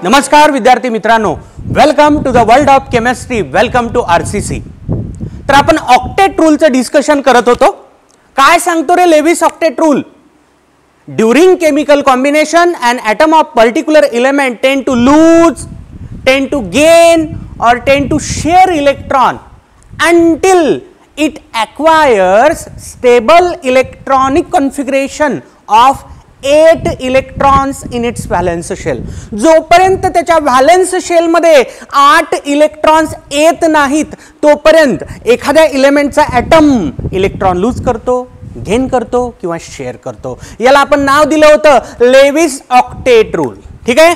नमस्कार विद्यार्थी मित्रांनो, welcome to the world of chemistry, welcome to RCC. तर आपण ऑक्टेट रूलचं डिस्कशन करत होतो। काय सांगतो रे Lewis octet rule? During chemical combination an atom of particular element tend to lose, tend to gain or tend to share electron until it acquires stable electronic configuration of 8 electrons in its valence shell। जोपर्यंत त्याच्या valence shell मध्ये 8 electrons येत नाहीत तोपर्यंत एखाद्या एलिमेंटचा item electron lose करतो, gain करतो किंवा शेअर करतो। याला आपण नाव दिलं होतं लेविस ऑक्टेट रूल। ठीक आहे,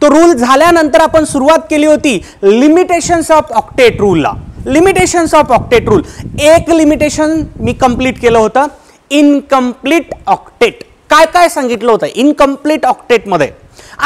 तो रूल झाल्यानंतर आपण सुरुवात केली होती लिमिटेशन्स ऑफ ऑक्टेट रूलला। लिमिटेशन्स ऑफ ऑक्टेट रूल, एक लिमिटेशन मी कंप्लीट केलं होतं, इनकम्प्लीट ऑक्टेट। काय काय सांगितलं होतं इनकम्प्लीट ऑक्टेट मध्ये?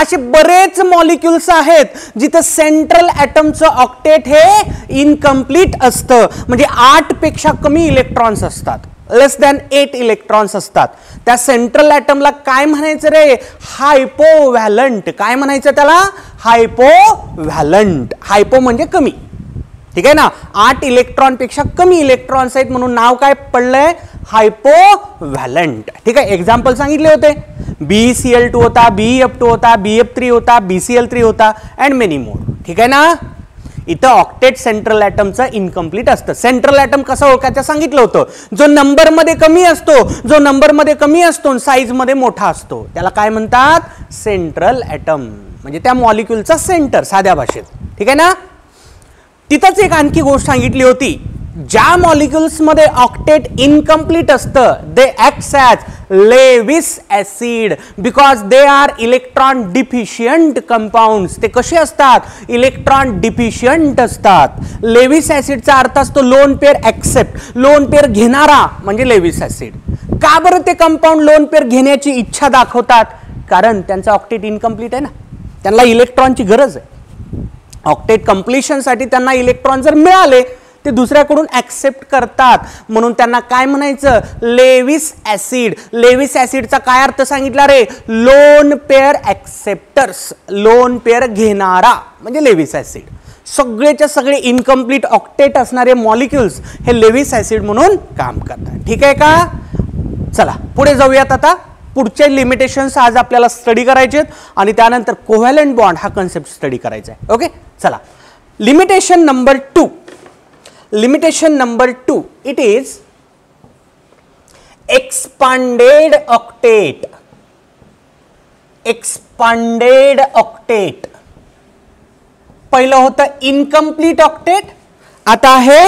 असे बरेच मॉलिक्युल्स आहेत जिथे सेंट्रल ॲटमचं ऑक्टेट हे इनकम्प्लीट असतं, म्हणजे 8 पेक्षा कमी इलेक्ट्रॉन्स असतात, लेस दॅन 8 इलेक्ट्रॉन्स असतात। त्या सेंट्रल ॲटमला काय म्हणायचं रे? हायपोव्हॅलंट। काय म्हणायचं त्याला? हायपोव्हॅलंट। हायपो म्हणजे कमी, ठीक आहे ना, 8 इलेक्ट्रॉन पेक्षा कमी इलेक्ट्रॉन्स आहेत म्हणून नाव काय पडलंय? हायपोव्हॅलंट। ठीक आहे, एक्झाम्पल सांगितले होते, BeCl2 होता, BeF2 होता, BF3 होता, BCl3 होता अँड मेनी मोर। ठीक आहे ना, इथं ऑक्टेट सेंट्रल ॲटमचं इनकम्प्लीट असतं। सेंट्रल ॲटम कसं ओळखायचं सांगितलं होतं? जो नंबर मध्ये कमी असतो, जो नंबर मध्ये कमी असतो साईज मध्ये मोठा असतो, त्याला काय म्हणतात? सेंट्रल ॲटम, म्हणजे त्या मॉलिक्युलचा सेंटर साध्या भाषेत। ठीक आहे ना, तिथंच एक आणखी गोष्ट सांगितली होती, ज्या मॉलिक्युल्स मध्ये ऑक्टेट इनकम्प्लीट असतं they acts as Lewis acid because they are electron deficient compounds. ते कसे असतात? इलेक्ट्रॉन डिफिशियंट असतात। लेविस ॲसिडचा अर्थ असतो lone pair accept, lone pair घेणारा म्हणजे लेविस ॲसिड। का बरं ते कंपाऊंड लोन पेअर घेण्याची इच्छा दाखवतात? कारण त्यांचा ऑक्टेट इनकम्प्लीट आहे ना, त्यांना इलेक्ट्रॉनची गरज आहे। ऑक्टेट कंप्लीशनसाठी त्यांना इलेक्ट्रॉन जर मिळाले ते दुसऱ्याकडून ॲक्सेप्ट करतात, म्हणून त्यांना काय म्हणायचं? Lewis acid. लेविस ॲसिडचा काय अर्थ सांगितला रे? लोन पेअर ॲक्सेप्टर्स, लोन पेअर घेणारा म्हणजे लेविस ॲसिड। सगळेच्या सगळे इनकम्प्लीट ऑक्टेट असणारे मॉलिक्युल्स हे लेविस ॲसिड म्हणून काम करतात। ठीक आहे का? चला पुढे जाऊयात। आता पुढचे लिमिटेशन्स आज आपल्याला स्टडी करायचे आणि त्यानंतर कोव्हॅलंट बॉन्ड हा कन्सेप्ट स्टडी करायचा आहे। ओके, चला limitation number 2। Limitation number 2, it is expanded octet। expanded octet पहिलं होतं इनकम्प्लीट ऑक्टेट, आता आहे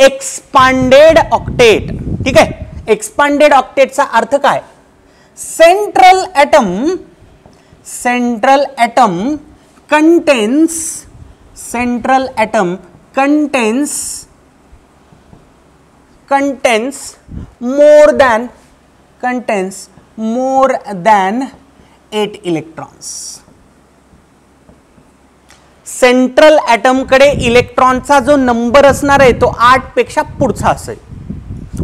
एक्सपांडेड ऑक्टेट। ठीक आहे, एक्सपांडेड ऑक्टेटचा अर्थ काय? Central atom contains, central atom contains more than 8 electrons। Central atom कडे इलेक्ट्रॉनचा जो नंबर असणार आहे तो 8 पेक्षा पुढचा असेल।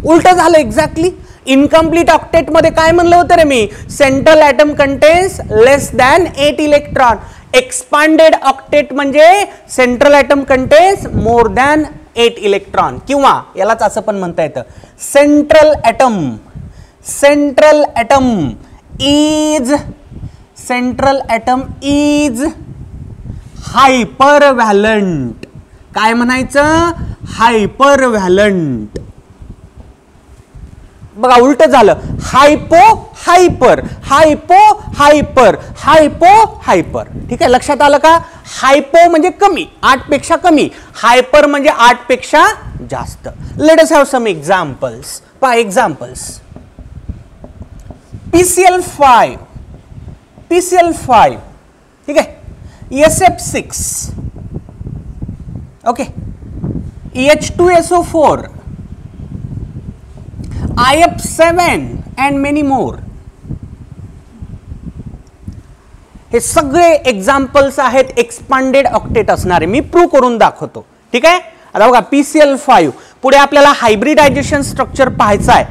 उलट झालं एक्झॅक्टली। इनकम्प्लीट ऑक्टेट मध्ये काय म्हणलं होतं रे मी? Central atom contains less than 8 electron. Expanded octet म्हणजे central atom contains more than 8 electron, किंवा यालाच असं पण म्हणता येतं सेंट्रल ॲटम इज हायपरव्हॅलंट। काय म्हणायचं? हायपरव्हॅलंट। बघा उलट झालं, हायपर। ठीक आहे, लक्षात आलं का? हायपो म्हणजे कमी, 8 पेक्षा कमी, हायपर म्हणजे 8 पेक्षा जास्त। Let us have some examples. पहा एक्झाम्पल्स, PCl5, ठीक आहे, SF6, okay, H2SO4, IF7 and many more. हे सगळे एक्झाम्पल्स आहेत एक्सपांडेड ऑक्टेट असणारे, मी प्रूव्ह करून दाखवतो। ठीक आहे, आता बघा PCl5, पुढे आपल्याला हायब्रिडायझेशन स्ट्रक्चर पाहायचं आहे।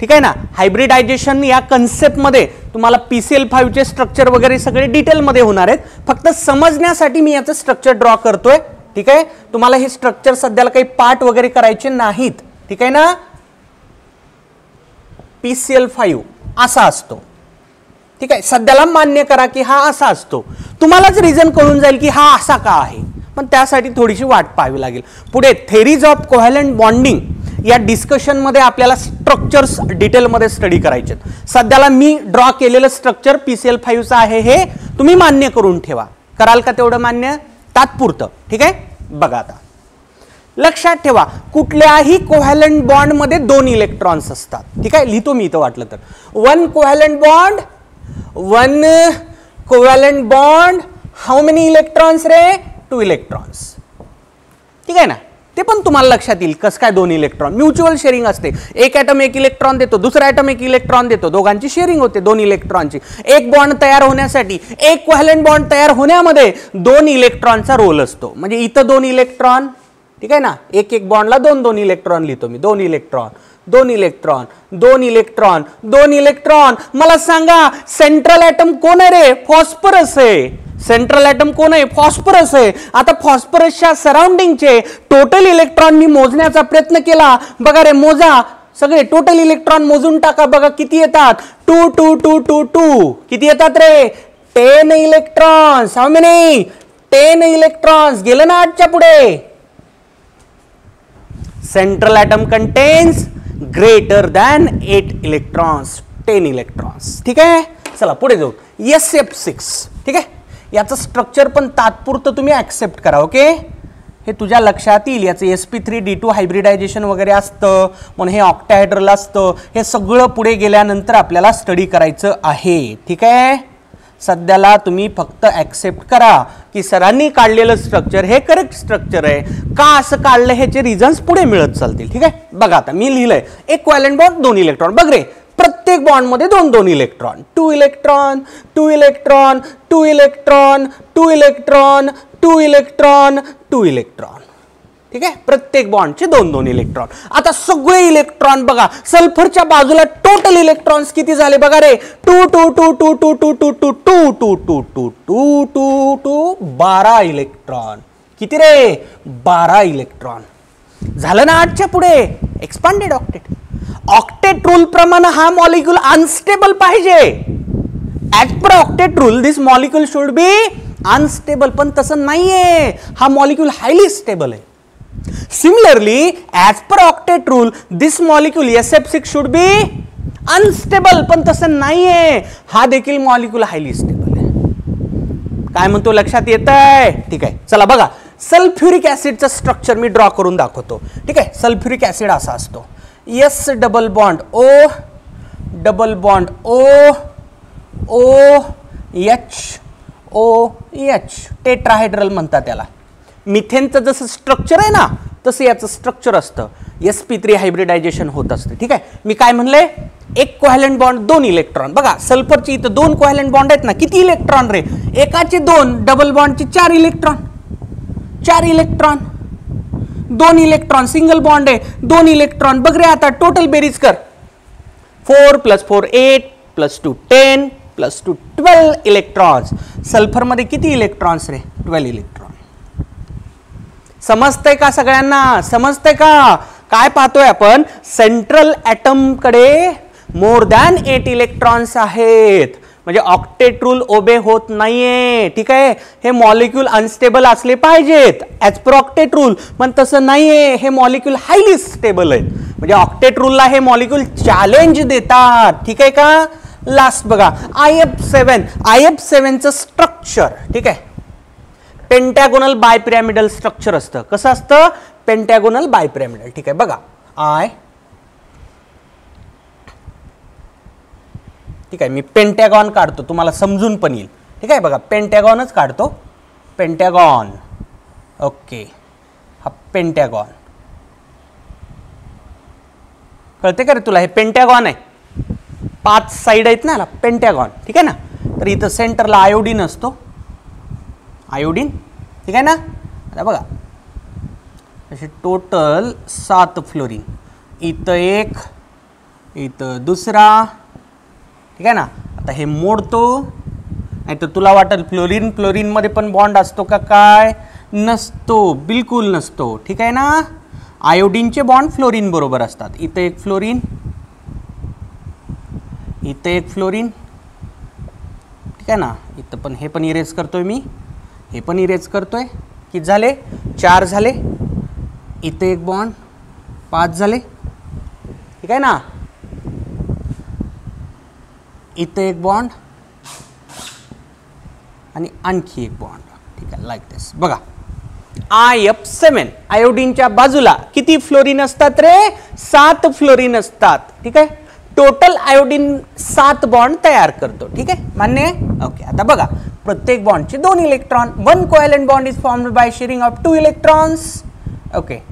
ठीक आहे ना, हायब्रिडायझेशन या कन्सेप्ट मध्ये तुम्हाला PCl5 चे स्ट्रक्चर वगैरे सगळे डिटेलमध्ये होणार आहेत, फक्त समजण्यासाठी मी याचं स्ट्रक्चर ड्रॉ करतोय. ठीक आहे, तुम्हाला हे स्ट्रक्चर सध्याला काही पार्ट वगैरे करायचे नाहीत. ठीक आहे ना. PCl5 असा असतो. ठीक आहे, सध्याला मान्य करा की हा असा असतो. तुम्हालाच रिझन कळून जाईल की हा असा का आहे, पण त्यासाठी थोडीशी वाट पाहावी लागेल. पुढे थेरीज ऑफ कोव्हॅलंट बॉन्डिंग या डिस्कशन मध्ये आपल्याला स्ट्रक्चर्स डिटेलमध्ये स्टडी करायचे. सध्याला मी ड्रॉ केलेलं स्ट्रक्चर PCl5 चं आहे, हे तुम्ही मान्य करून ठेवा. कराल का तेवढं मान्य तात्पुरतं. ठीक आहे, बघा आता लक्षात ठेवा, कुठल्याही कोव्हॅलंट बॉन्ड मध्ये 2 इलेक्ट्रॉन्स असतात. ठीक आहे, लिहितो मी इथं वाटलं तर. 1 covalent bond how many electrons ray? 2 electrons. ठीक आहे ना, ते पण तुम्हाला लक्षात येईल कसं काय 2 इलेक्ट्रॉन. म्युच्युअल शेअरिंग असते. एक ॲटम 1 इलेक्ट्रॉन देतो, दुसरा ॲटम 1 इलेक्ट्रॉन देतो, दोघांची शेअरिंग होते 2 इलेक्ट्रॉनची. एक बॉन्ड तयार होण्यासाठी, एक कोव्हॅलंट बॉन्ड तयार होण्यामध्ये 2 इलेक्ट्रॉनचा रोल असतो. म्हणजे इथं 2 इलेक्ट्रॉन. ठीक आहे ना, एक बॉन्डला 2 इलेक्ट्रॉन लिहितो मी. 2 इलेक्ट्रॉन, 2 इलेक्ट्रॉन, 2 इलेक्ट्रॉन, 2 इलेक्ट्रॉन. मला सांगा सेंट्रल ॲटम कोण आहे रे? फॉस्फरस आहे. सेंट्रल ॲटम कोण आहे? फॉस्फरस आहे. आता फॉस्फरसच्या सराउंडिंगचे टोटल इलेक्ट्रॉन मी मोजण्याचा प्रयत्न केला. बघा रे, मोजा सगळे टोटल इलेक्ट्रॉन मोजून टाका. बघा किती येतात? 2 2 2 2 2. किती येतात रे? 10 इलेक्ट्रॉन्स. How many? 10 इलेक्ट्रॉन्स. गेलं ना 8च्या पुढे. Central atom contains greater than 8 electrons, 10 electrons. ठीक आहे, चला पुढे जाऊ. SF6. ठीक आहे, याचं स्ट्रक्चर पण तात्पुरतं तुम्ही ऍक्सेप्ट करा. ओके, हे तुझ्या लक्षात येईल. याचं sp3d2 हायब्रिडायझेशन वगैरे असतं, म्हणून हे ऑक्टाहेड्रल असतं. हे सगळं पुढे गेल्यानंतर आपल्याला स्टडी करायचं आहे. ठीक आहे, सध्याला तुम्ही फक्त ऍक्सेप्ट करा की सरांनी काढलेलं स्ट्रक्चर हे करेक्ट स्ट्रक्चर आहे. का असं काढलं ह्याचे रिझन्स पुढे मिळत चालतील. ठीक आहे, बघा आता मी लिहिलंय एक कोव्हॅलंट बॉन्ड 2 इलेक्ट्रॉन. बघ रे, प्रत्येक बॉन्ड मध्ये 2 electron. 2 electron, 2 electron, 2 electron, 2 electron, 2 electron, 2 electron. ठीक आहे, प्रत्येक बॉन्डचे 2 इलेक्ट्रॉन. आता सगळे इलेक्ट्रॉन बघा, सल्फरच्या बाजूला टोटल इलेक्ट्रॉन्स किती झाले बघा रे? 2 2 2 2 2 2 2 2 2 2 2 2 2 2 2 12 इलेक्ट्रॉन. किती रे? 12 इलेक्ट्रॉन. झालं ना 8च्या पुढे. Expanded octet. ऑक्टेट रूल प्रमाणे हा मॉलिक्यूल अनस्टेबल पाहिजे. As per octet rule this molecule should be unstable, पण तसं नाहीये. हा मॉलिक्यूल हायली स्टेबल आहे. Similarly as per octet rule this molecule SF6 should be unstable, पण तसं नाहीये. हा देखील मॉलिक्यूल हायली स्टेबल आहे. काय म्हणतो लक्षात येतंय? ठीक आहे, चला बघा. सल्फ्युरिक ऍसिडचं स्ट्रक्चर मी ड्रॉ करून दाखवतो. ठीक आहे, सल्फ्युरिक ऍसिड असा असतो. S double bond O, double bond O, OH, OH. Tetrahedral म्हणतात त्याला. मिथेनचं जसं स्ट्रक्चर आहे ना, तसं याचं स्ट्रक्चर असतं. sp3 हायब्रिडायझेशन होत असतं. ठीक आहे, मी काय म्हणले? एक कोव्हॅलंट बॉन्ड 2 इलेक्ट्रॉन. बघा सल्फरची इथं 2 कोव्हॅलंट बॉन्ड आहेत ना, किती इलेक्ट्रॉन रे? एकाचे 2, डबल बॉन्डचे 4 electron. 4 electron, 2 electron. Single bond आहे, 2 इलेक्ट्रॉन. बघ रे, आता टोटल बेरीज कर. 4 + 4 8 + 2 10 + 2 12 इलेक्ट्रॉन्स. सल्फर मध्ये किती इलेक्ट्रॉन्स रे? 12 इलेक्ट्रॉन. समजतंय का सगळ्यांना? समजतंय का? काय पाहतोय आपण? सेंट्रल ॲटम कडे मोर दॅन 8 इलेक्ट्रॉन्स आहेत. म्हणजे ऑक्टेट रूल ओबे होत नाहीये. ठीक आहे, हे मॉलिक्यूल अनस्टेबल असले पाहिजेत ऍज पर ऑक्टेट रूल, पण तसं नाहीये. हे मॉलिक्यूल हायली स्टेबल आहेत. म्हणजे ऑक्टेट रूलला हे मॉलिक्यूल चॅलेंज देतात. ठीक आहे का? लास्ट बघा, IF7 चं स्ट्रक्चर. ठीक आहे, पेंटॅगोनल बायपिरॅमिडल स्ट्रक्चर असतं. कसं असतं? पेंटॅगोनल बायपिरॅमिडल. ठीक आहे, बघा ठीक आहे, मी पेंटॅगॉन काढतो, तुम्हाला समजून पण येईल. ठीक आहे, बघा पेंटॅगॉनच काढतो. पेंटॅगॉन. ओके, हा पेंटॅगॉन. कळते का रे तुला? हे पेंटॅगॉन आहे. 5 साइड आहेत ना, पेंटॅगॉन. ठीक आहे ना. तर इथं सेंटरला आयोडीन असतो. आयोडीन. ठीक आहे ना. आता बघा असे टोटल 7 फ्लोरीन. इथं एक, इथं दुसरा. ठीक आहे ना. आता हे मोडतो, नाही तर तुला वाटेल फ्लोरीन फ्लोरीन मध्ये पण बॉन्ड असतो का? काय नसतो, बिलकुल नसतो. ठीक आहे ना. आयोडीनचे बॉन्ड फ्लोरीन बरोबर असतात. इथे एक फ्लोरीन, इथे एक फ्लोरीन. ठीक आहे ना. इथं पण हे पण इरेज करतोय मी, हे पण इरेज करतोय. किती झाले? 4 झाले. इथे एक बॉन्ड, 5 झाले. ठीक आहे ना. इथे एक बॉन्ड आणि आणखी एक बॉन्ड. ठीक आहे, लाईक दिस. बघा IF7 आयोडीनच्या बाजूला किती फ्लोरीन असतात रे? 7 फ्लोरीन असतात. ठीक आहे. टोटल आयोडीन 7 बॉन्ड तयार करतो. ठीक आहे, मान्य आहे? ओके. आता बघा प्रत्येक बॉन्डचे 2 electron. 1 covalent bond is formed by sharing of 2 electrons. Okay,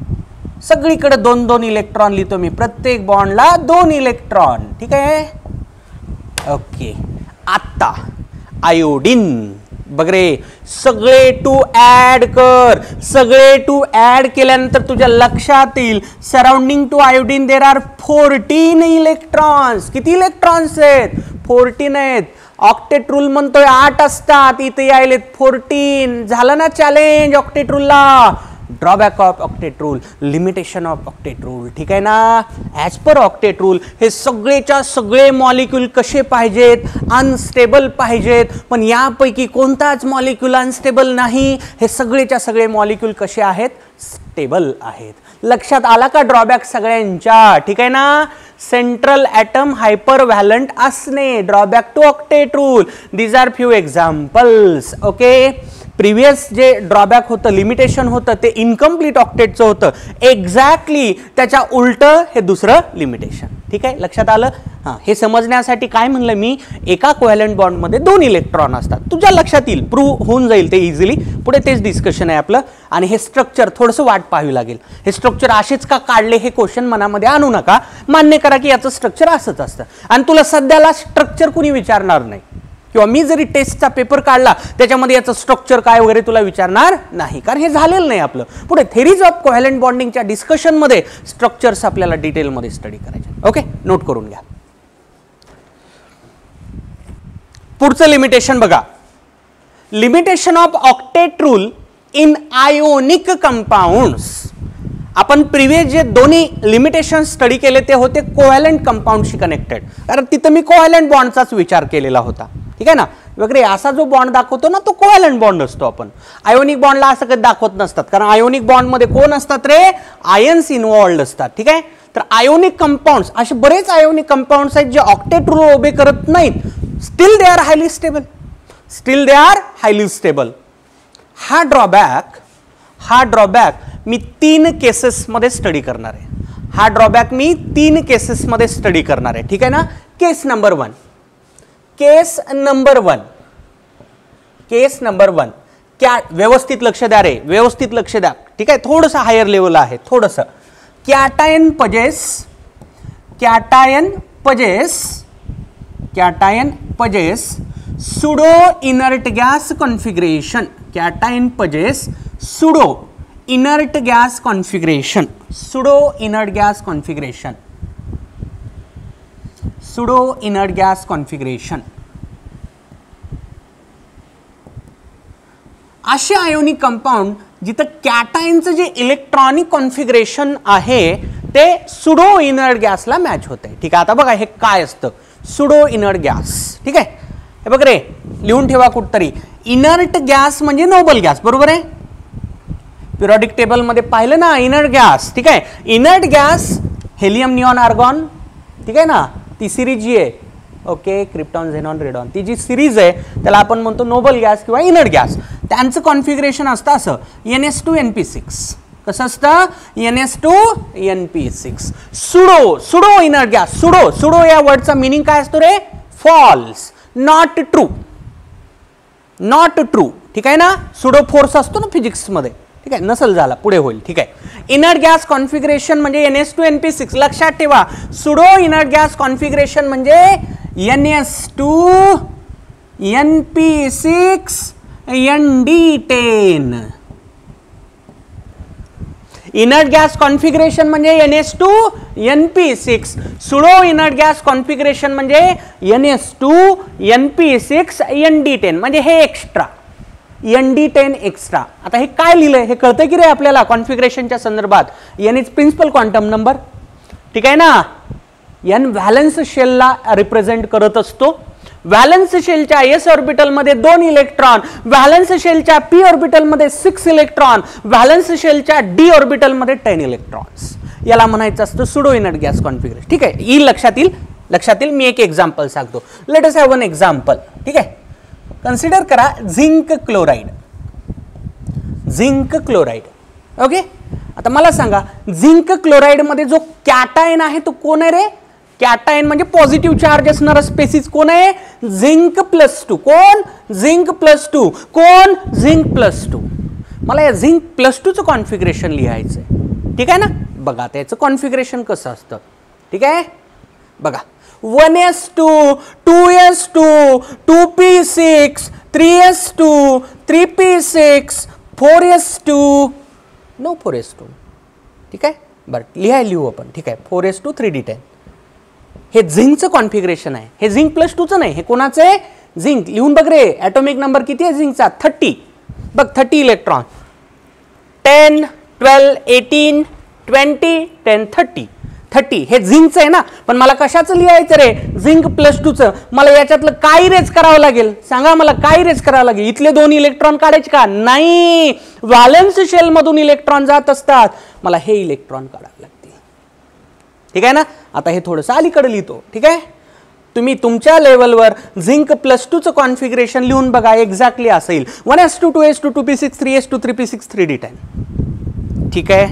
सगळीकडे 2-2 इलेक्ट्रॉन लिहितो मी. प्रत्येक बॉन्डला 2 इलेक्ट्रॉन. ठीक आहे. ओके. आता आयोडीन बघ रे, सगळे 2 ऍड कर. सगळे 2 ऍड केल्यानंतर तुझ्या लक्षात येईल surrounding to iodine there are 14 electrons. किती इलेक्ट्रॉन्स आहेत? 14 आहेत. ऑक्टेट रूल म्हणतोय 8 असतात, इथे यायलेत 14. झालं ना चॅलेंज ऑक्टेट रूलला. Drawback of octet rule, limitation of octet rule. ठीक आहे ना. ॲज पर ऑक्टेट रूल हे सगळेच्या सगळे मॉलिक्यूल कसे पाहिजेत? अनस्टेबल पाहिजेत. पण यापैकी कोणताच मॉलिक्यूल अनस्टेबल नाही. हे सगळेच्या सगळे मॉलिक्यूल कसे आहेत? स्टेबल आहेत. लक्षात आला का ड्रॉबॅक सगळ्यांच्या? ठीक आहे ना. सेंट्रल ॲटम हायपर व्हॅलंट असणे, drawback to octet rule. These are few examples. Okay. Previous जे ड्रॉबॅक होतं, लिमिटेशन होतं, ते इनकम्प्लीट ऑक्टेटचं होतं. एक्झॅक्टली त्याच्या उलटं हे दुसरं लिमिटेशन. ठीक आहे, लक्षात आलं? हां, हे समजण्यासाठी काय म्हणलं मी, एका कोव्हॅलंट बॉन्डमध्ये 2 इलेक्ट्रॉन असतात. तुझ्या लक्षात येईल, प्रूव्ह होऊन जाईल ते इझिली. पुढे तेच डिस्कशन आहे आपलं. आणि हे स्ट्रक्चर थोडंसं वाट पाहावी लागेल. हे स्ट्रक्चर असेच का काढले हे क्वेश्चन मनामध्ये आणू नका. मान्य करा की याचं स्ट्रक्चर असंच असतं. आणि तुला सध्याला स्ट्रक्चर कुणी विचारणार नाही, किंवा मी जरी टेस्टचा पेपर काढला त्याच्यामध्ये याचं स्ट्रक्चर काय वगैरे तुला विचारणार नाही, कारण हे झालेलं नाही आपलं. पुढे थेरीज ऑफ कोव्हॅलंट बॉन्डिंगच्या डिस्कशनमध्ये स्ट्रक्चर्स आपल्याला डिटेलमध्ये स्टडी करायचे. ओके, नोट करून घ्या. पुढचं लिमिटेशन बघा. Limitation of octet rule in ionic compounds. आपण प्रिव्हियस जे दोन्ही लिमिटेशन स्टडी केले ते होते कोव्हॅलंट कंपाऊंडशी कनेक्टेड, कारण तिथं मी कोव्हॅलंट बॉन्डचाच विचार केलेला होता. ठीक आहे ना. वगैरे असा जो बॉन्ड दाखवतो ना तो कोव्हॅलंट बॉन्ड असतो. आपण आयोनिक बॉन्डला असं कधी दाखवत नसतात, कारण आयोनिक बॉन्डमध्ये कोण असतात रे? आयन्स इन्व्हॉल्ड असतात. ठीक आहे. तर आयोनिक कंपाऊंड्स, असे बरेच आयोनिक कंपाऊंड्स आहेत जे ऑक्टेट रूल ओबे करत नाहीत. Steel they are highly stable. Steel they are highly stable. हा ड्रॉबॅक मी 3 केसेसमध्ये स्टडी करणार आहे. हा ड्रॉबॅक मी 3 केसेसमध्ये स्टडी करणार आहे. ठीक आहे ना. केस नंबर 1. केस नंबर 1. क्या, व्यवस्थित लक्ष द्या रे, व्यवस्थित लक्ष द्या. ठीक आहे. थोडंसं हायर लेवल आहे, थोडंसं. Cation possesses pseudo inert gas configuration. Cation possesses pseudo inert gas configuration. Pseudo inert gas configuration. असे आयोनिक कंपाऊंड जिथं कॅटायनचं जे इलेक्ट्रॉनिक कॉन्फिगरेशन आहे ते सुडो इनर्ट गॅसला मॅच होत आहे. ठीक आहे. आता बघा हे काय असतं सुडो इनर्ट गॅस. ठीक आहे. हे बघ रे, लिहून ठेवा कुठतरी. इनर्ट गॅस म्हणजे नोबल गॅस, बरोबर आहे. पिरियडिक टेबल मध्ये पाहिलं ना इनर्ट गॅस. ठीक आहे. Inert gas helium neon argon. ठीक आहे ना. ती सिरीज जी आहे, ओके, क्रिप्टॉन झेनॉन रेडॉन, ती जी सिरीज आहे त्याला आपण म्हणतो नोबल गॅस किंवा इनर्ट गॅस. त्यांचं कॉन्फिगरेशन असतं असं NS2NP6. कसं असतं? NS2NP6. Sudo inert gas. Sudo या वर्डचा मिनिंग काय असतो रे? False, not true. ठीक आहे ना. सुडो फोर्स असतो ना फिजिक्स मध्ये. ठीक आहे. नसल झाला, पुढे होईल. ठीक आहे. इनर्ट गॅस कॉन्फिगरेशन म्हणजे NS2NP6. लक्षात ठेवा, सुडो इनर्ट गॅस कॉन्फिगरेशन म्हणजे NS2NP6 ND10. Inert gas configuration म्हणजे NH2 NP6, sudo inert gas configuration म्हणजे NH2 NP6 ND10 म्हणजे हे एक्स्ट्रा ND10 एक्स्ट्रा. आता हे काय लिहिलंय हे कळतंय की रे आपल्याला कॉन्फिगरेशनच्या संदर्भात. N is principal quantum number, ठीक आहे ना. N व्हॅलन्स शेलला रिप्रेझेंट करत असतो. व्हॅलन्स शेलच्या s ऑर्बिटल मध्ये 2 इलेक्ट्रॉन, व्हॅलन्स शेलच्या p ऑर्बिटल मध्ये 6 इलेक्ट्रॉन, व्हॅलन्स शेलच्या d ऑर्बिटल मध्ये 10 इलेक्ट्रॉन्स. याला म्हणायचं असतं सुडो इनर्ट गॅस कॉन्फिगरेशन. ठीक आहे, येईल लक्षात मी एक एक्झाम्पल सांगतो. Late us have one example. ठीक आहे, कन्सिडर करा झिंक क्लोराइड. ओके, आता मला सांगा झिंक क्लोराइड मध्ये जो कॅटायन आहे तो कोण आहे रे? कॅटायन म्हणजे पॉझिटिव्ह चार्ज असणारा स्पेसिस कोण आहे? झिंक +2. कोण? झिंक +2. कोण? झिंक +2. मला या झिंक +2 चं कॉन्फिगरेशन लिहायचंय. ठीक आहे ना. बघा त्याचं कॉन्फिगरेशन कसं असतं. ठीक आहे, बघा 1s2 2s2 2p6 3s2 3p6 4s2 no 4s2. ठीक आहे, बरं लिहू आपण. ठीक आहे, 4s2 3d10 हे झिंकचं कॉन्फिगरेशन आहे. हे झिंक +2 चं नाही, हे कोणाचं आहे? झिंक. लिहून बघ रे, ॲटॉमिक नंबर किती आहे झिंकचा? 30. बघ 30 इलेक्ट्रॉन. 10 12 18 20 10 30 हे झिंकचं आहे ना. पण मला कशाचं लिहायचं रे? झिंक +2 चं. मला याच्यातलं काय इरेज करावं लागेल? सांगा मला, काय इरेज करावं लागेल? इथले 2 इलेक्ट्रॉन काढायचे का? नाही, व्हॅलन्स शेल मधून इलेक्ट्रॉन जात असतात. मला हे इलेक्ट्रॉन काढावे लागतील. ठीक आहे ना. आता हे थोडंसं अलीकडे लिहितो. ठीक आहे, तुम्ही तुमच्या लेवलवर झिंक +2 चं कॉन्फिगरेशन लिहून बघा. एक्झॅक्टली असं येईल 1s2 2s2 2p6 3s2 3p6 3d10. ठीक आहे,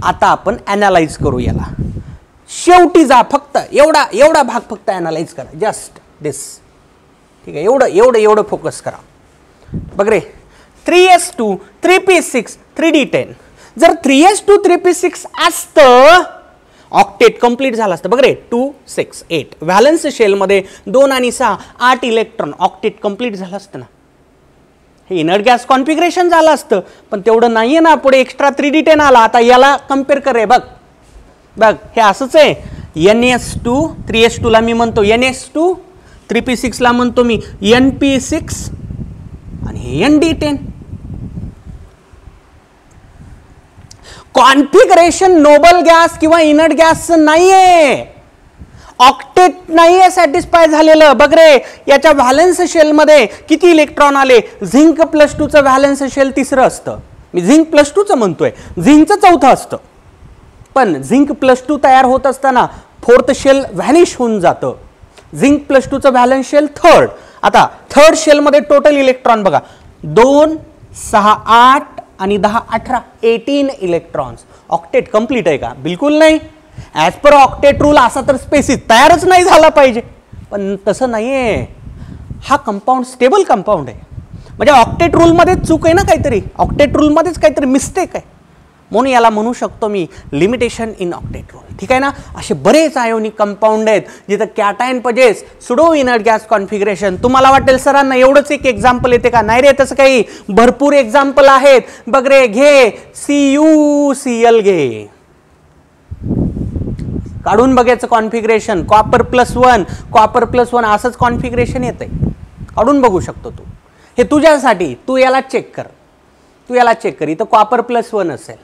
आता आपण अनालाइज करू याला. शेवटी जा, फक्त एवढा भाग फक्त अनालाइज करा. जस्ट दिस. ठीक आहे, एवढं फोकस करा. बघ रे, 3s2 3p6 3d10 जर 3s2 3p6 असतं ऑक्टेट कंप्लीट झालं असतं. बघ रे, 2 6 8 व्हॅलन्स शेल मध्ये 2 आणि 6 8 इलेक्ट्रॉन, ऑक्टेट कंप्लीट झालं असतं ना. हे इनर्ट गॅस कॉन्फिगरेशन झालं असतं. पण तेवढं नाहीये ना, पुढे एक्स्ट्रा 3d10 आला. आता याला कम्पेअर कर रे. बघ हे असंच आहे. NS2 3s2 ला मी म्हणतो NS2, 3p6 ला म्हणतो मी NP6 आणि हे ND10. कॉन्फिगरेशन नोबल गॅस किंवा इनर्ट गॅसचं नाहीये. ऑक्टेट नाहीये सॅटिस्फाय झालेलं. बघ रे, याच्या व्हॅलन्स शेलमध्ये किती इलेक्ट्रॉन आले? झिंक +2 चं व्हॅलन्स शेल 3रं असतं. मी झिंक +2 चं म्हणतोय, झिंकचं 4थं असतं. पण झिंक +2 तयार होत असताना 4th शेल व्हॅनिश होऊन जातं. झिंक +2 चं व्हॅलन्स शेल 3rd. आता 3rd शेल मध्ये टोटल इलेक्ट्रॉन बघा 2 6 8 आणि 10 18 18 इलेक्ट्रॉन्स. ऑक्टेट कंप्लीट आहे का? बिलकुल नाही. ॲज पर ऑक्टेट रूल असा तर स्पेसिस तयारच नाही झाला पाहिजे. पण तसं नाहीये. हा कंपाऊंड स्टेबल कंपाऊंड आहे. म्हणजे ऑक्टेट रूलमध्ये चूक आहे ना काहीतरी, ऑक्टेट रूलमध्येच काहीतरी मिस्टेक आहे. म्हणून याला म्हणू शकतो मी लिमिटेशन इन ऑक्टेट रूल. ठीक आहे ना. असे बरेच आयोनिक कंपाऊंड आहेत जिथं cation possesses pseudo inert gas configuration. तुम्हाला वाटेल सरांना एवढंच एक एक्झाम्पल येते का? नाही रे, तसं काही भरपूर एक्झाम्पल आहेत. बघ रे, घे CuCl घे, काढून बघायचं कॉन्फिगरेशन. कॉपर +1 असंच कॉन्फिगरेशन येतंय. काढून बघू शकतो तू. हे तुझ्यासाठी, तू याला चेक कर. इथं कॉपर +1 असेल.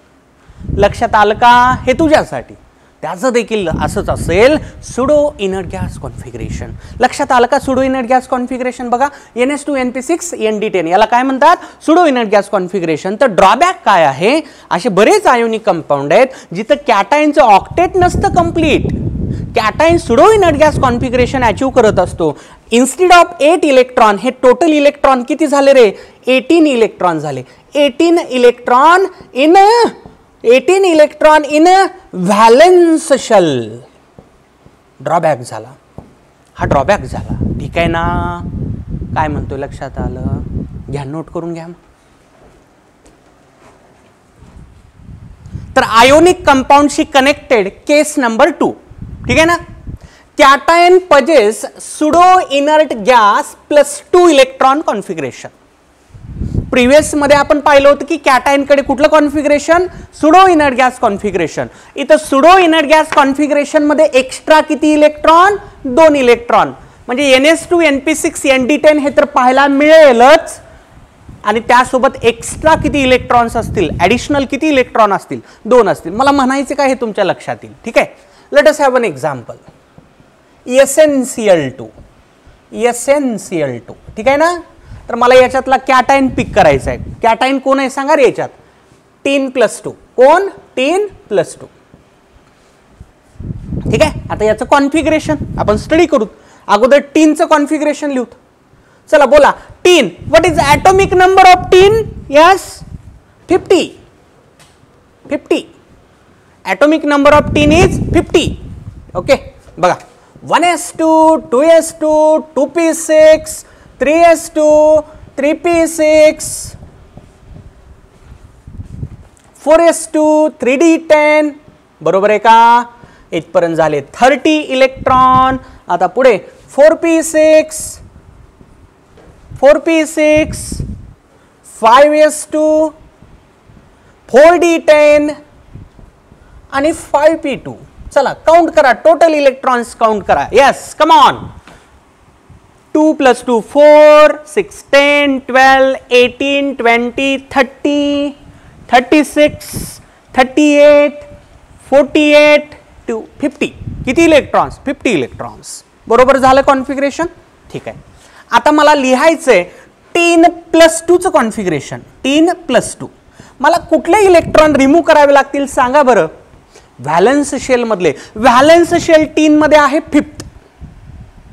लक्षात आलं का? हे तुझ्यासाठी. त्याचं देखील असंच असेल सुडो इनर्ट गॅस कॉन्फिगरेशन. लक्षात आलं का? सुडो इनर्ट गॅस कॉन्फिगरेशन बघा, NS2 NP6 ND10 याला काय म्हणतात? Pseudo inert gas configuration. तर ड्रॉबॅक काय आहे? असे बरेच आयोनिक कंपाऊंड आहेत जिथं कॅटायनचं ऑक्टेट नसतं complete. Cation pseudo inert gas configuration achieve करत असतो. इन्स्टेड ऑफ 8 इलेक्ट्रॉन हे टोटल इलेक्ट्रॉन किती झाले रे? 18 इलेक्ट्रॉन झाले. 18 electron in valence shell. Drawback झाला. हा ड्रॉबॅक झाला. ठीक आहे ना. काय म्हणतोय लक्षात आलं? घ्या, नोट करून घ्या. तर आयोनिक कंपाऊंडशी कनेक्टेड केस नंबर 2. ठीक आहे ना. Cation possesses pseudo inert gas +2 electron configuration. Previous मध्ये आपण पाहिलं होतं की कॅटायन कडे कुठलं configuration, pseudo inert gas configuration. इथं सुडो इनर्ट गॅस कॉन्फिगरेशन मध्ये एक्स्ट्रा किती इलेक्ट्रॉन, 2 इलेक्ट्रॉन. म्हणजे NS2 NP6 ND10 हे तर पाहायला मिळेलच, आणि त्यासोबत एक्स्ट्रा किती इलेक्ट्रॉन्स असतील, ऍडिशनल किती इलेक्ट्रॉन असतील, 2 असतील. मला म्हणायचे काय हे तुमच्या लक्षात येईल. ठीक आहे, late us have an example. SnCl2, SnCl2, ठीक आहे ना. तर मला याच्यातला कॅटायन पिक करायचा आहे. कॅटायन कोण आहे सांगा रे याच्यात, 10+2. कोण, 10+2. ठीक आहे. आता याचं कॉन्फिगरेशन आपण स्टडी करू. अगोदर 10चं कॉन्फिगरेशन लिहू. चला बोला, 10 what is atomic number of 10? Yes, 50. 50 atomic number of 10 is 50. Okay, बघा 1s2 2s2 2p6 3s2 3p6 4s2 3d10. बरोबर आहे का? इथपर्यंत झाले 30 इलेक्ट्रॉन. आता पुढे 4p6 5s2 4d10 आणि 5p2. चला काउंट करा, टोटल इलेक्ट्रॉन्स काउंट करा. Yes, come on. 2 + 2 4 6 10 12 18 20 30 36 38 48 to 50. किती इलेक्ट्रॉन्स? 50 इलेक्ट्रॉन्स. बरोबर झालं कॉन्फिगरेशन. ठीक आहे. आता मला लिहायचंय 10+2चं कॉन्फिगरेशन. 10+2 मला कुठले इलेक्ट्रॉन रिमूव्ह करावे लागतील सांगा बरं. व्हॅलन्स शेल मधले. व्हॅलन्स शेल 10 मध्ये आहे 5th,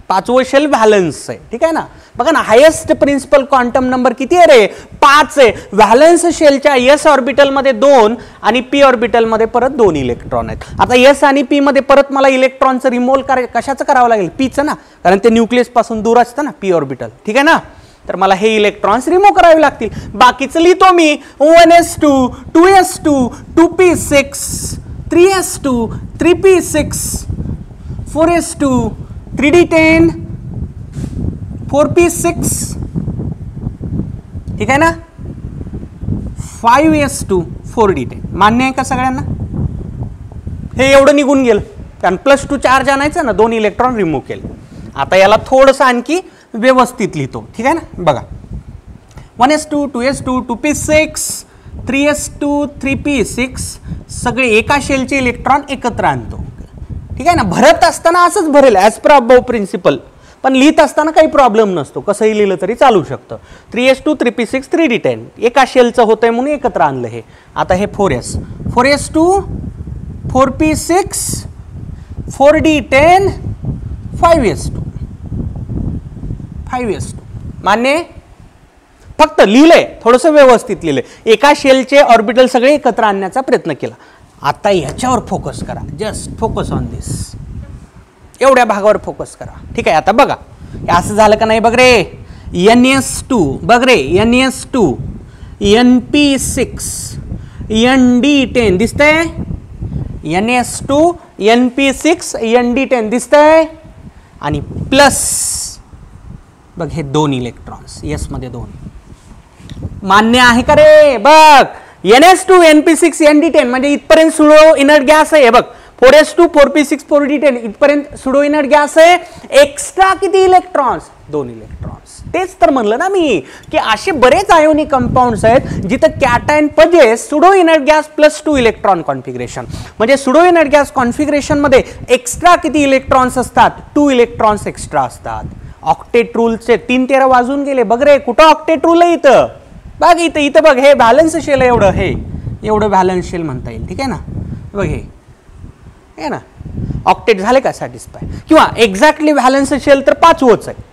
5वं शेल व्हॅलन्स आहे. ठीक आहे ना. बघा ना, हायेस्ट प्रिन्सिपल क्वांटम नंबर किती आहे रे? 5 आहे. व्हॅलन्स शेलच्या s ऑर्बिटल मध्ये 2 आणि p ऑर्बिटल मध्ये परत 2 इलेक्ट्रॉन आहेत. आता s आणि p मध्ये परत मला इलेक्ट्रॉनचं रिमूव्ह कशाचं करावं लागेल? pचं ना, कारण ते न्यूक्लियस पासून दूर असतं ना p ऑर्बिटल. ठीक आहे ना. तर मला हे इलेक्ट्रॉन्स रिमूव्ह करावे लागतील. बाकीचं लिहितो मी 1s2 2s2 2p6 3s2 3p6 4s2 3d10 4p6. ठीक आहे ना. 5s2 4d10. मान्य आहे का सगळ्यांना? हे एवढं निघून गेलं कारण +2 चार्ज आणायचा ना, 2 इलेक्ट्रॉन रिमूव्ह केले. आता याला थोडंसं आणखी व्यवस्थित लिहितो. ठीक आहे ना. बघा 1s2 2s2 2p6 3s2 3p6 सगळे एका शेलचे इलेक्ट्रॉन एकत्र आणतो. ठीक आहे ना. भरत असताना असंच भरेल ॲज पर अबव प्रिन्सिपल, पण लिहित असताना काही प्रॉब्लेम नसतो, कसंही लिहिलं तरी चालू शकतं. 3s2 3p6 3d10 एका शेलचं होतंय म्हणून एकत्र आणलं हे. आता हे 4s2 4p6 4d10 5s2 मान्य. फक्त लिहिलंय, थोडंसं व्यवस्थित लिहिलंय. एका शेलचे ऑर्बिटल सगळे एकत्र आणण्याचा प्रयत्न केला. आता याच्यावर फोकस करा. जस्ट फोकस ऑन दिस. एवढ्या भागावर फोकस करा. ठीक आहे. आता बघा असं झालं का नाही बघ रे. NS2 बघ रे, NS2 NP6 ND10 दिसतंय. NS2 NP6 ND10 दिसतंय. आणि प्लस बघ हे 2 इलेक्ट्रॉन्स S मध्ये 2. मान्य आहे का रे? बघ NS2 NP6 ND10 म्हणजे इथपर्यंत सुडो इनर्ट गॅस आहे. बघ 4s2 4p6 4d10 इथपर्यंत सुडो इनर्ट गॅस आहे. एक्स्ट्रा किती इलेक्ट्रॉन्स? 2 इलेक्ट्रॉन्स. तेच तर म्हणलं ना मी की असे बरेच आयोनिक कंपाऊंड्स आहेत जिथं cation possesses pseudo inert gas +2 electron configuration. म्हणजे सुडो इनर्ट गॅस कॉन्फिगरेशन मध्ये एक्स्ट्रा किती इलेक्ट्रॉन्स असतात? 2 इलेक्ट्रॉन्स एक्स्ट्रा असतात. ऑक्टेट रूलचे 3 13 वाजून गेले. बघ रे कुठं ऑक्टेट रूल आहे इथं? बघ इथं इथं बघ हे व्हॅलन्स शेल आहे. एवढं हे एवढं व्हॅलन्स शेल म्हणता येईल. ठीक आहे ना. बघ हे आहे ना. ऑक्टेट झाले का सॅटिस्फाय? किंवा एक्झॅक्टली व्हॅलन्स शेल तर 5वंच आहे.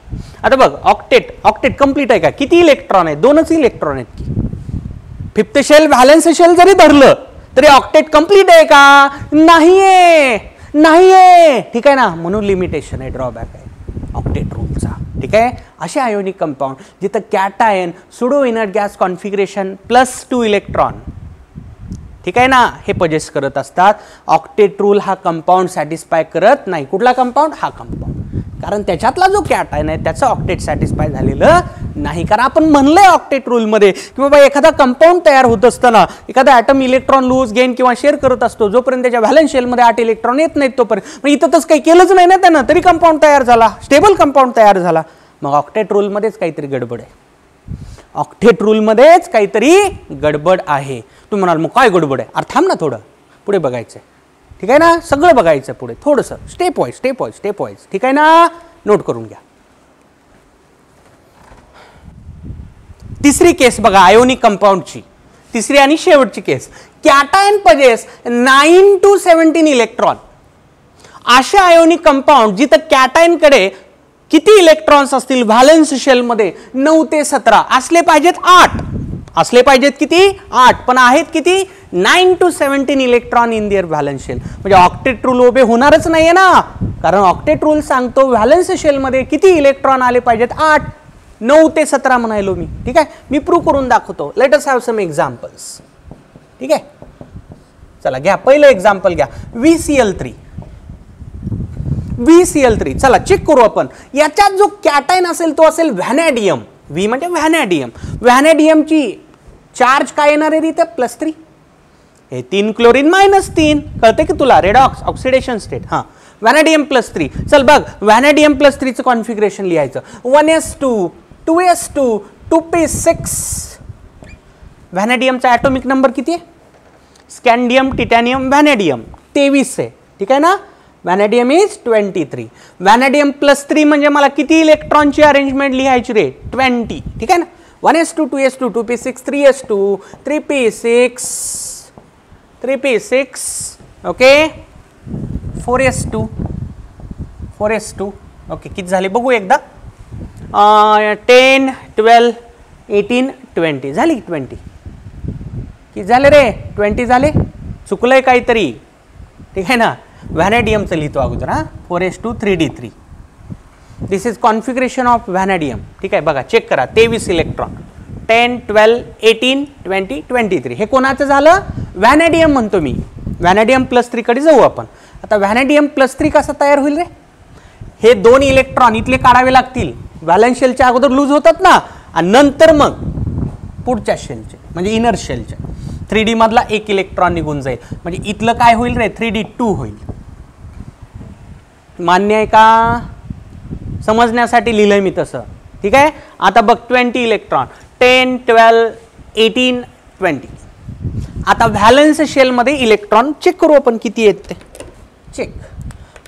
आता बघ ऑक्टेट कंप्लीट आहे का? किती इलेक्ट्रॉन आहे? 2च इलेक्ट्रॉन आहेत की. 5th शेल व्हॅलन्स शेल जरी धरलं तरी ऑक्टेट कंप्लीट आहे का? नाहीये. ठीक आहे ना. म्हणून लिमिटेशन आहे, ड्रॉबॅक आहे ऑक्टेट रूलचा. ठीक आहे. असे आयोनिक कंपाऊंड जिथं cation pseudo inert gas configuration +2 electron, ठीक आहे ना, हे पजेस करत असतात. ऑक्टेट रूल हा कंपाऊंड सॅटिस्फाय करत नाही. कुठला कंपाऊंड? हा कंपाऊंड. कारण त्याच्यातला जो कॅटायन आहे त्याचं ऑक्टेट सॅटिस्फाय झालेलं नाही, कारण आपण म्हणलंय ऑक्टेट रूल मध्ये की बाबा एखादा कंपाऊंड तयार होत असताना एखादा ॲटम इलेक्ट्रॉन लूज गेन किंवा शेअर करत असतो, जोपर्यंत त्याच्या व्हॅलन्स शेलमध्ये 8 इलेक्ट्रॉन येत नाहीत तोपर्यंत. मग इथं तसं काही केलंच नाही ना त्यानं, तरी कंपाऊंड तयार झाला, स्टेबल कंपाऊंड तयार झाला. मग ऑक्टेट रूल मध्येच काहीतरी गडबड आहे, ऑक्टेट रूल मध्येच काहीतरी गडबड आहे. तुम्ही म्हणाल मग काय गडबड आहे? अरे थांब ना, थोडं पुढे बघायचंय, ठीक आहे ना, सगळं बघायचं पुढे, थोडंसं स्टेप वाईज, ठीक आहे ना, नोट करून घ्या. तिसरी केस बघा आयोनिक कंपाऊंडची, तिसरी आणि शेवटची केस. Cation possesses 9 to 17 electron. अशा आयोनिक कंपाऊंड जिथं कॅटायन कडे किती इलेक्ट्रॉन्स असतील व्हॅलन्स शेल मध्ये? 9 ते 17. असले पाहिजेत 8, असले पाहिजेत किती? 8, पण आहेत किती? 9 to 17 electron in their valence shell. म्हणजे ऑक्टेट रूल उभे होणारच नाहीये ना, कारण ऑक्टेट रूल सांगतो व्हॅलन्स शेल मध्ये किती इलेक्ट्रॉन आले पाहिजेत? 8. 9 ते 17 म्हणायलो मी, ठीक आहे. मी प्रूव्ह करून दाखवतो. Let us have some examples, ठीक आहे. चला घ्या, पहिलं एक्झाम्पल घ्या, VCl3. VCl3 चला चेक करू आपण. याच्यात जो कॅटायन असेल तो असेल व्हॅनॅडियम. व्ही म्हणजे व्हॅनॅडियम. व्हॅनॅडियमची चार्ज काय येणार आहे इथे? +3. हे 3 क्लोरीन -3, कळते की तुला? Redox oxidation state. हां, व्हॅनॅडियम +3. चल बघ, व्हॅनॅडियम +3 चं कॉन्फिगरेशन लिहायचं. 1s2 2s2 2p6. व्हॅनॅडियमचा atomic number किती आहे? स्कँडियम टिटॅनियम व्हॅनॅडियम 23 आहे, ठीक आहे ना. Vanadium is 23. व्हॅनॅडियम +3 म्हणजे मला किती इलेक्ट्रॉनची अरेंजमेंट लिहायची रे? 20, ठीक आहे ना. 1s2 2s2 2p6 3s2 3p6 3p6, okay. 4s2 okay. किती झाले बघू एकदा? 10 12 18 20 झाली. 20 किती झाले रे? 20 झाले. चुकलंय काहीतरी, ठीक आहे ना. व्हॅनॅडियमचं लिहितो अगोदर. हां, 4s2 3d3. This is configuration of vanadium, ठीक आहे. बघा चेक करा, 23 इलेक्ट्रॉन. 10 12 18 20 23. हे कोणाचं झालं? व्हॅनॅडियम म्हणतो मी. व्हॅनॅडियम +3 कडे जाऊ आपण. आता व्हॅनॅडियम +3 कसा तयार होईल रे? हे 2 इलेक्ट्रॉन इथले काढावे लागतील. व्हॅलन्स शेलच्या अगोदर लूज होतात ना, आणि नंतर मग पुढच्या शेलचे म्हणजे इनर शेलचे 3D मधला 1 इलेक्ट्रॉन निघून जाईल. म्हणजे इथलं काय होईल रे? 3d2 होईल. मान्य आहे का? समजण्यासाठी लिहिलंय मी तसं, ठीक आहे. आता बघ 20 इलेक्ट्रॉन 10 12 18 20. आता व्हॅलन्स शेलमध्ये इलेक्ट्रॉन चेक करू आपण किती आहेत ते. चेक.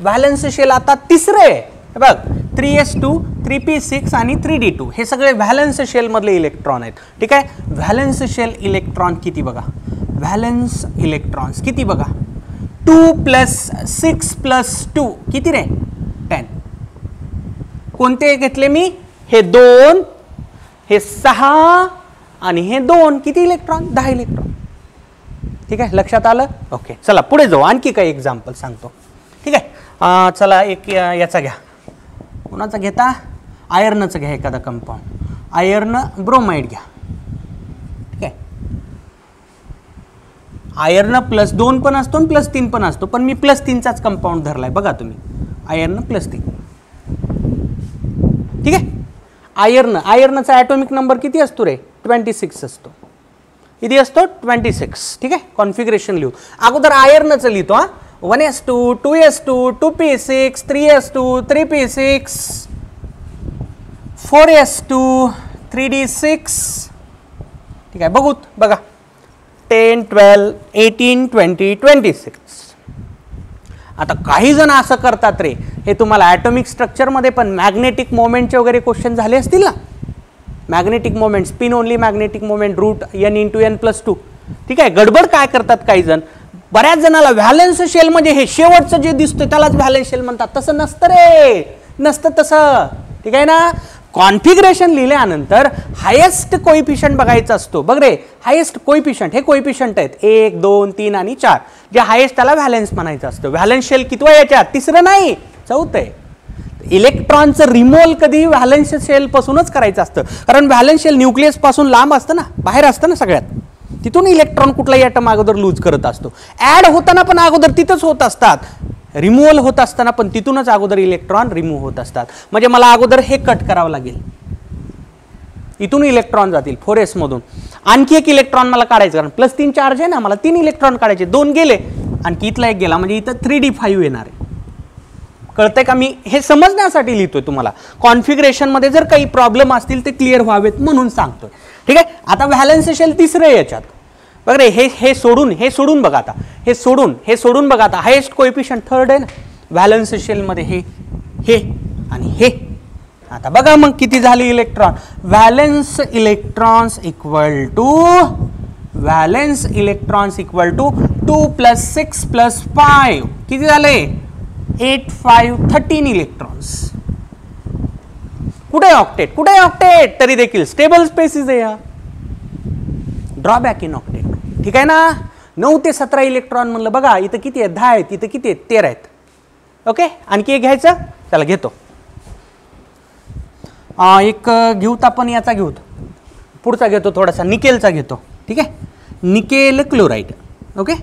व्हॅलन्स शेल आता तिसरं आहे बघ. 3s2 3p6 आणि 3d2 हे सगळे व्हॅलन्स शेल मधले इलेक्ट्रॉन आहेत, ठीक आहे. व्हॅलन्स शेल इलेक्ट्रॉन किती बघा? व्हॅलन्स इलेक्ट्रॉन्स किती बघा? 2 + 6 + 2 किती रे? 10. कोणते घेतले मी? हे 2, हे 6 आणि हे 2. किती इलेक्ट्रॉन? 10 इलेक्ट्रॉन, ठीक आहे. लक्षात आलं? ओके. चला पुढे जाऊ, आणखी काही एक्झाम्पल सांगतो, ठीक आहे. चला एक याचा घ्या. कोणाचा घेता? आयर्नचं घ्या एखादा कंपाऊंड. आयर्न ब्रोमाइड घ्या, ठीक आहे. आयर्न +2 पण असतो आणि +3 पण असतो, पण मी +3चाच कंपाऊंड धरलाय बघा तुम्ही. आयर्न +3, ठीक आहे. आयर्नचा ॲटॉमिक नंबर किती असतो रे? 26 असतो. किती असतो? 26, ठीक आहे. कॉन्फिगरेशन लिहू अगोदर. आयर्नचं लिहितो. हां, 1s2 2s2 2p6 3s2 3p6 4s2 3d6, ठीक आहे. बघा 10 12 18 20 26. आता काही जण असं करतात रे, हे तुम्हाला ॲटॉमिक स्ट्रक्चरमध्ये पण मॅग्नेटिक मोमेंटचे वगैरे क्वेश्चन झाले असतील ना. Magnetic moment, spin only magnetic moment root n × n+2, ठीक आहे. गडबड काय करतात काही जण, बऱ्याच जणाला व्हॅलन्स शेल म्हणजे हे शेवटचं जे दिसतं त्यालाच व्हॅलन्स शेल म्हणतात. तसं नसतं रे, नसतं तसं, ठीक आहे ना. कॉन्फिगरेशन लिहिल्यानंतर हायेस्ट कोइफिशियंट बघायचा असतो. बघ रे, हायेस्ट कोइफिशियंट, हे कोइफिशियंट आहेत 1 2 3 आणि 4. जे हायेस्ट त्याला व्हॅलन्स म्हणायचं असतं. व्हॅलन्स शेल कितवा याच्यात? तिसरं नाही, चौथं आहे. इलेक्ट्रॉनचं रिमूव्हल कधी व्हॅलन्स शेल पासूनच करायचं असतं, कारण व्हॅलन्स शेल न्यूक्लियस पासून लांब असतं ना, बाहेर असतं ना सगळ्यात. तिथून इलेक्ट्रॉन कुठलाही ॲटम अगोदर लूज करत असतो. ॲड होताना पण अगोदर तिथंच होत असतात, रिमूव्हल होत असताना पण तिथूनच अगोदर इलेक्ट्रॉन रिमूव्ह होत असतात. म्हणजे मला अगोदर हे कट करावं लागेल. इथून इलेक्ट्रॉन जातील 4s मधून, आणखी एक इलेक्ट्रॉन मला काढायचं, कारण +3 चार्ज आहे ना, मला 3 इलेक्ट्रॉन काढायचे, 2 गेले आणखी इथला एक गेला, म्हणजे इथं 3d5 येणार आहे. कळतंय का? मी हे समजण्यासाठी लिहितोय तुम्हाला, कॉन्फिगरेशन मध्ये जर काही प्रॉब्लेम असतील ते क्लिअर व्हावेत म्हणून सांगतोय. ठीक आहे. आता व्हॅलेन्स शेल तिसरं आहे याच्यात बघा रे, हे सोडून बघा आता, हे सोडून बघा आता, हायेस्ट कोएफिशियंट थर्ड आहे ना व्हॅलेन्स शेल मध्ये, हे आणि हे. आता बघा मग किती झाले electron, valence electrons equal to 2 + 6 + 5 किती झाले 8 5 13 इलेक्ट्रॉन्स. कुठे ऑक्टेट तरी देखील स्टेबल स्पेसिस आहे या, ड्रॉबॅक इन ऑक्टेट. ठीक आहे ना. 9 ते 17 इलेक्ट्रॉन म्हणलं बघा, इथं किती आहेत 10 आहेत, इथं किती आहेत 13 आहेत. ओके. आणखी एक घ्यायचं, चला घेतो, एक घेऊत आपण, याचा घेऊत, पुढचा घेतो थोडासा निकेलचा घेतो. ठीक आहे. Nickel chloride. Okay.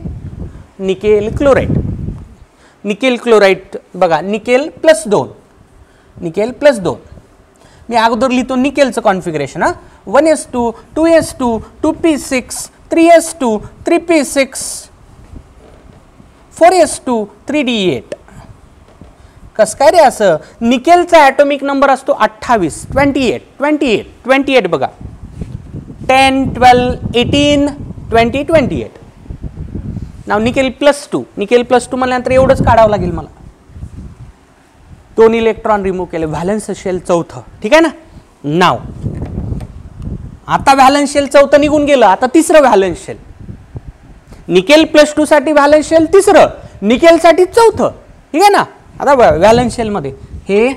Nickel chloride बघा, निकेल +2 मी अगोदर लिहितो निकेलचं configuration. 1s2 2s2 2p6 3s2 3p6 4s2 3d8. कस काय रे असं? निकेलचा ॲटॉमिक नंबर असतो 28 28 बघा, 10 12 18 20 28. नाव निकेल +2 म्हणल्यानंतर एवढंच काढावं लागेल मला, 2 इलेक्ट्रॉन रिमूव्ह केले, व्हॅलेन्स शेल चौथं. ठीक आहे ना. नाव आता व्हॅलेन्स शेल चौथं निघून गेलं, आता तिसरं व्हॅलेन्स शेल. निकेल +2 साठी व्हॅलेन्स शेल तिसरं, निकेल साठी चौथं. ठीक आहे ना. आता व्हॅलेन्स शेल मध्ये हे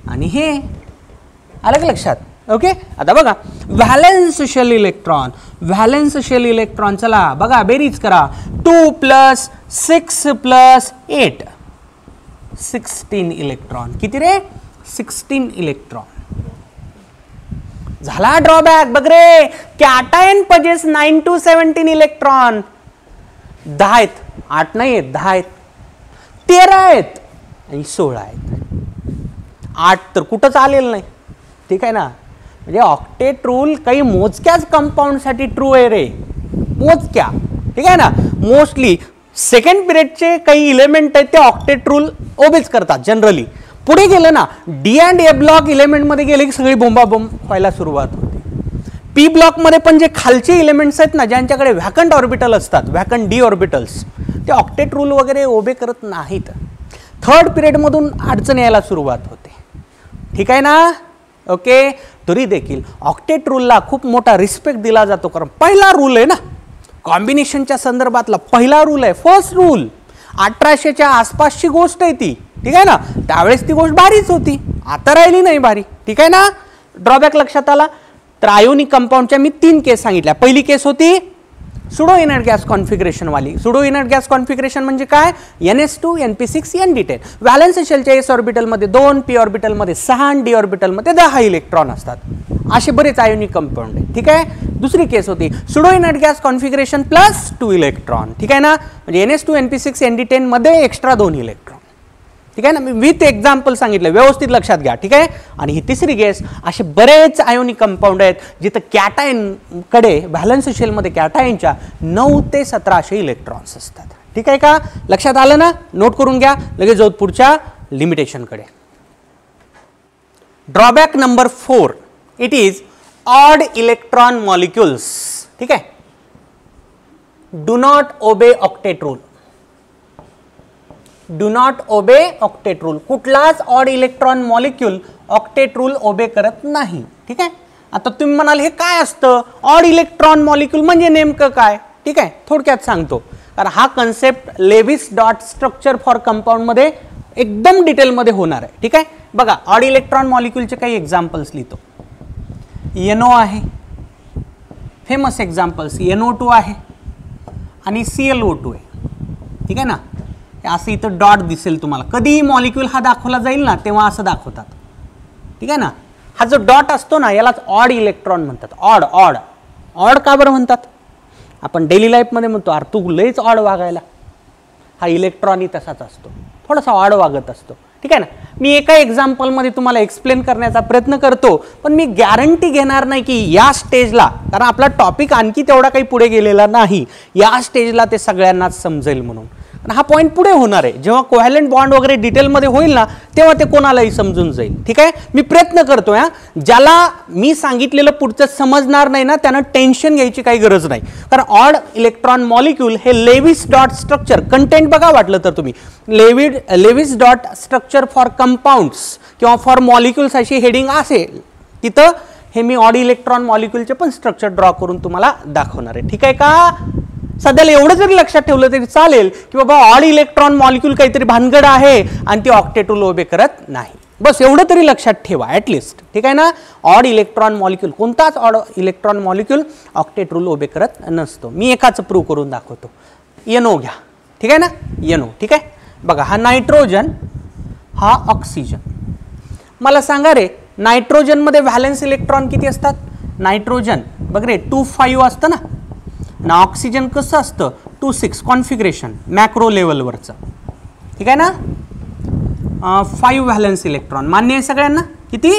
आणि हे आलं का लक्षात? ओके. आता बघा व्हॅलेन्स शेल इलेक्ट्रॉन चला बघा बेरीज करा, 2 + 6 + 8 16 इलेक्ट्रॉन. किती रे 16 इलेक्ट्रॉन. झाला ड्रॉबॅक बघ रे, कॅटायन पजेस 9 to 17 इलेक्ट्रॉन. 10 आहेत, 8 नाही आहेत, 10 आहेत, 13 आहेत आणि 16 आहेत. 8 तर कुठंच आलेलं नाही. ठीक आहे ना. म्हणजे ऑक्टेट रूल काही मोजक्याच कंपाऊंड साठी ट्रू आहे रे, मोजक्या. ठीक आहे ना. मोस्टली सेकंड पिरियडचे काही इलेमेंट आहेत ते ऑक्टेट रूल ओबेज करतात जनरली. पुढे गेलं ना, D and A block element मध्ये गेले की सगळी बोंबाबोंब व्हायला सुरुवात होते. पी ब्लॉक मध्ये पण जे खालचे इलेमेंट्स आहेत ना, ज्यांच्याकडे व्हॅकंट ऑर्बिटल असतात, व्हॅकंट डी ऑर्बिटल्स, ते ऑक्टेट रूल वगैरे ओबे करत नाहीत. थर्ड पिरियड मधून अडचण यायला सुरुवात होते. ठीक आहे ना. ओके. तरी देखील ऑक्टेट रूलला खूप मोठा रिस्पेक्ट दिला जातो, कारण पहिला रूल आहे ना, कॉम्बिनेशनच्या संदर्भातला पहिला रूल आहे, फर्स्ट रूल. 1800च्या आसपासची गोष्ट आहे ती. ठीक आहे ना. त्यावेळेस ती गोष्ट भारीच होती, आता राहिली नाही भारी. ठीक आहे ना. ड्रॉबॅक लक्षात आला. तर आयोनिक कंपाऊंडच्या मी 3 केस सांगितल्या. पहिली केस होती सुडो इनर्ट गॅस कॉन्फिगरेशन वाली. सुडो इनर्ट गॅस कॉन्फिगरेशन म्हणजे काय? NS2 NP6 ND10. Valence शेलच्या s orbital मध्ये 2, p ऑर्बिटल मध्ये 6 आणि d ऑर्बिटल मध्ये 10 इलेक्ट्रॉन असतात. असे बरेच आयोनिक कंपाऊंड आहे. ठीक आहे. दुसरी केस होती pseudo inert gas configuration +2 electron. ठीक आहे ना. म्हणजे NS2 NP6 ND10 मध्ये एक्स्ट्रा 2 इलेक्ट्रॉन. ठीक आहे ना. मी विथ एक्झाम्पल सांगितलं, व्यवस्थित लक्षात घ्या. ठीक आहे. आणि ही तिसरी केस, असे बरेच आयोनिक कंपाऊंड आहेत जिथं कॅटायन कडे व्हॅलेन्स शेल मध्ये कॅटायनच्या 9 ते 17 इलेक्ट्रॉन्स असतात. ठीक आहे का? लक्षात आलं ना. नोट करून घ्या. लगेच जाऊ पुढच्या लिमिटेशन कडे. Drawback number 4, it is odd electron molecules. ठीक आहे. Do not obey octet rule. Do not obey octet rule. कुठलाच odd electron molecule octet rule obey करत नाही. ठीक आहे. आता तुम्ही म्हणाल हे काय असतं ऑड इलेक्ट्रॉन मॉलिक्यूल म्हणजे नेमकं काय? ठीक आहे. थोडक्यात सांगतो, कारण हा concept Lewis dot structure for compound मध्ये एकदम डिटेल मध्ये होणार आहे. ठीक आहे. बघा ऑड इलेक्ट्रॉन मॉलिक्यूलचे काही एक्झाम्पल्स लिहितो. NO आहे, फेमस एक्झाम्पल्स. NO2 आहे आणि ClO2 आहे. ठीक आहे ना. असं इथं डॉट दिसेल तुम्हाला. कधीही मॉलिक्यूल हा दाखवला जाईल ना तेव्हा असं दाखवतात. ठीक आहे ना. हा जो डॉट असतो ना यालाच ऑड इलेक्ट्रॉन म्हणतात. ऑड ऑड ऑड का बरं म्हणतात? आपण डेली लाईफमध्ये म्हणतो अरे तू लयच ऑड वागायला. हा इलेक्ट्रॉनही तसाच असतो, थोडासा ऑड वागत असतो. ठीक आहे ना. मी एका एक्झाम्पलमध्ये तुम्हाला एक्सप्लेन करण्याचा प्रयत्न करतो, पण मी गॅरंटी घेणार नाही की या स्टेजला, कारण आपला टॉपिक आणखी तेवढा काही पुढे गेलेला नाही, या स्टेजला ते सगळ्यांनाच समजेल म्हणून. हा पॉईंट पुढे होणार आहे, जेव्हा कोव्हॅलंट बॉन्ड वगैरे डिटेलमध्ये होईल ना तेव्हा ते कोणालाही समजून जाईल. ठीक आहे, मी प्रयत्न करतोय. ज्याला मी सांगितलेलं पुढचं समजणार नाही ना त्यानं टेन्शन घ्यायची काही गरज नाही, कारण ऑड इलेक्ट्रॉन मॉलिक्यूल हे लेविस डॉट स्ट्रक्चर कंटेंट बघा वाटलं तर तुम्ही, Lewis dot structure for compounds किंवा फॉर मॉलिक्युल्स अशी हेडिंग असेल तिथं हे मी ऑड इलेक्ट्रॉन मॉलिक्यूलचे पण स्ट्रक्चर ड्रॉ करून तुम्हाला दाखवणार आहे. ठीक आहे का. सध्याला एवढं जरी लक्षात ठेवलं तरी चालेल की बाबा ऑड इलेक्ट्रॉन मॉलिक्यूल काहीतरी भानगड आहे आणि ती ऑक्टेट रूल ओबे करत नाही, बस एवढं तरी लक्षात ठेवा ॲटलिस्ट. ठीक आहे ना. ऑड इलेक्ट्रॉन मॉलिक्यूल, कोणताच odd electron molecule octet rule obey करत नसतो. मी एकाच प्रूव्ह करून दाखवतो. NO घ्या. ठीक आहे ना. NO. ठीक आहे. बघा हा नायट्रोजन, हा ऑक्सिजन. मला सांगा रे नायट्रोजनमध्ये व्हॅलेन्स इलेक्ट्रॉन किती असतात. नायट्रोजन बघ रे 2,5 असतं ना, ना ऑक्सिजन कसं असतं 2,6 कॉन्फिगरेशन मॅक्रो लेवलवरचं. ठीक आहे ना. 5 व्हॅलेन्स इलेक्ट्रॉन मान्य आहे सगळ्यांना. किती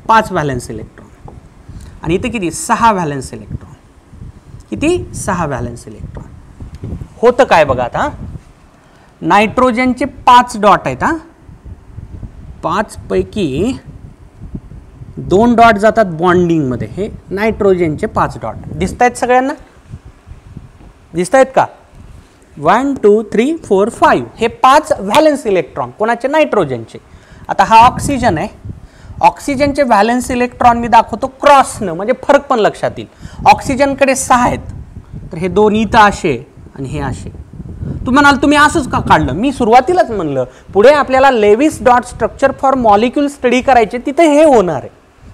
5 व्हॅलेन्स इलेक्ट्रॉन आणि इथे किती 6 व्हॅलेन्स इलेक्ट्रॉन. किती 6 व्हॅलेन्स इलेक्ट्रॉन. होतं काय बघा आता, नायट्रोजनचे 5 डॉट आहेत. 5 पैकी 2 डॉट जातात बॉन्डिंगमध्ये. हे नायट्रोजनचे 5 डॉट दिसत आहेत सगळ्यांना, दिसत आहेत का. 1 2 3 4 5 हे 5 व्हॅलेन्स इलेक्ट्रॉन कोणाचे, नायट्रोजनचे. आता हा ऑक्सिजन आहे, ऑक्सिजनचे व्हॅलेन्स इलेक्ट्रॉन मी दाखवतो क्रॉसनं, म्हणजे फरक पण लक्षात येईल. ऑक्सिजनकडे 6 आहेत, तर हे 2 इथं असे आणि हे असे. तुम्ही म्हणाल तुम्ही असंच का काढलं. मी सुरुवातीलाच म्हणलं पुढे आपल्याला Lewis dot structure for molecule study करायचे, तिथे हे होणार आहे.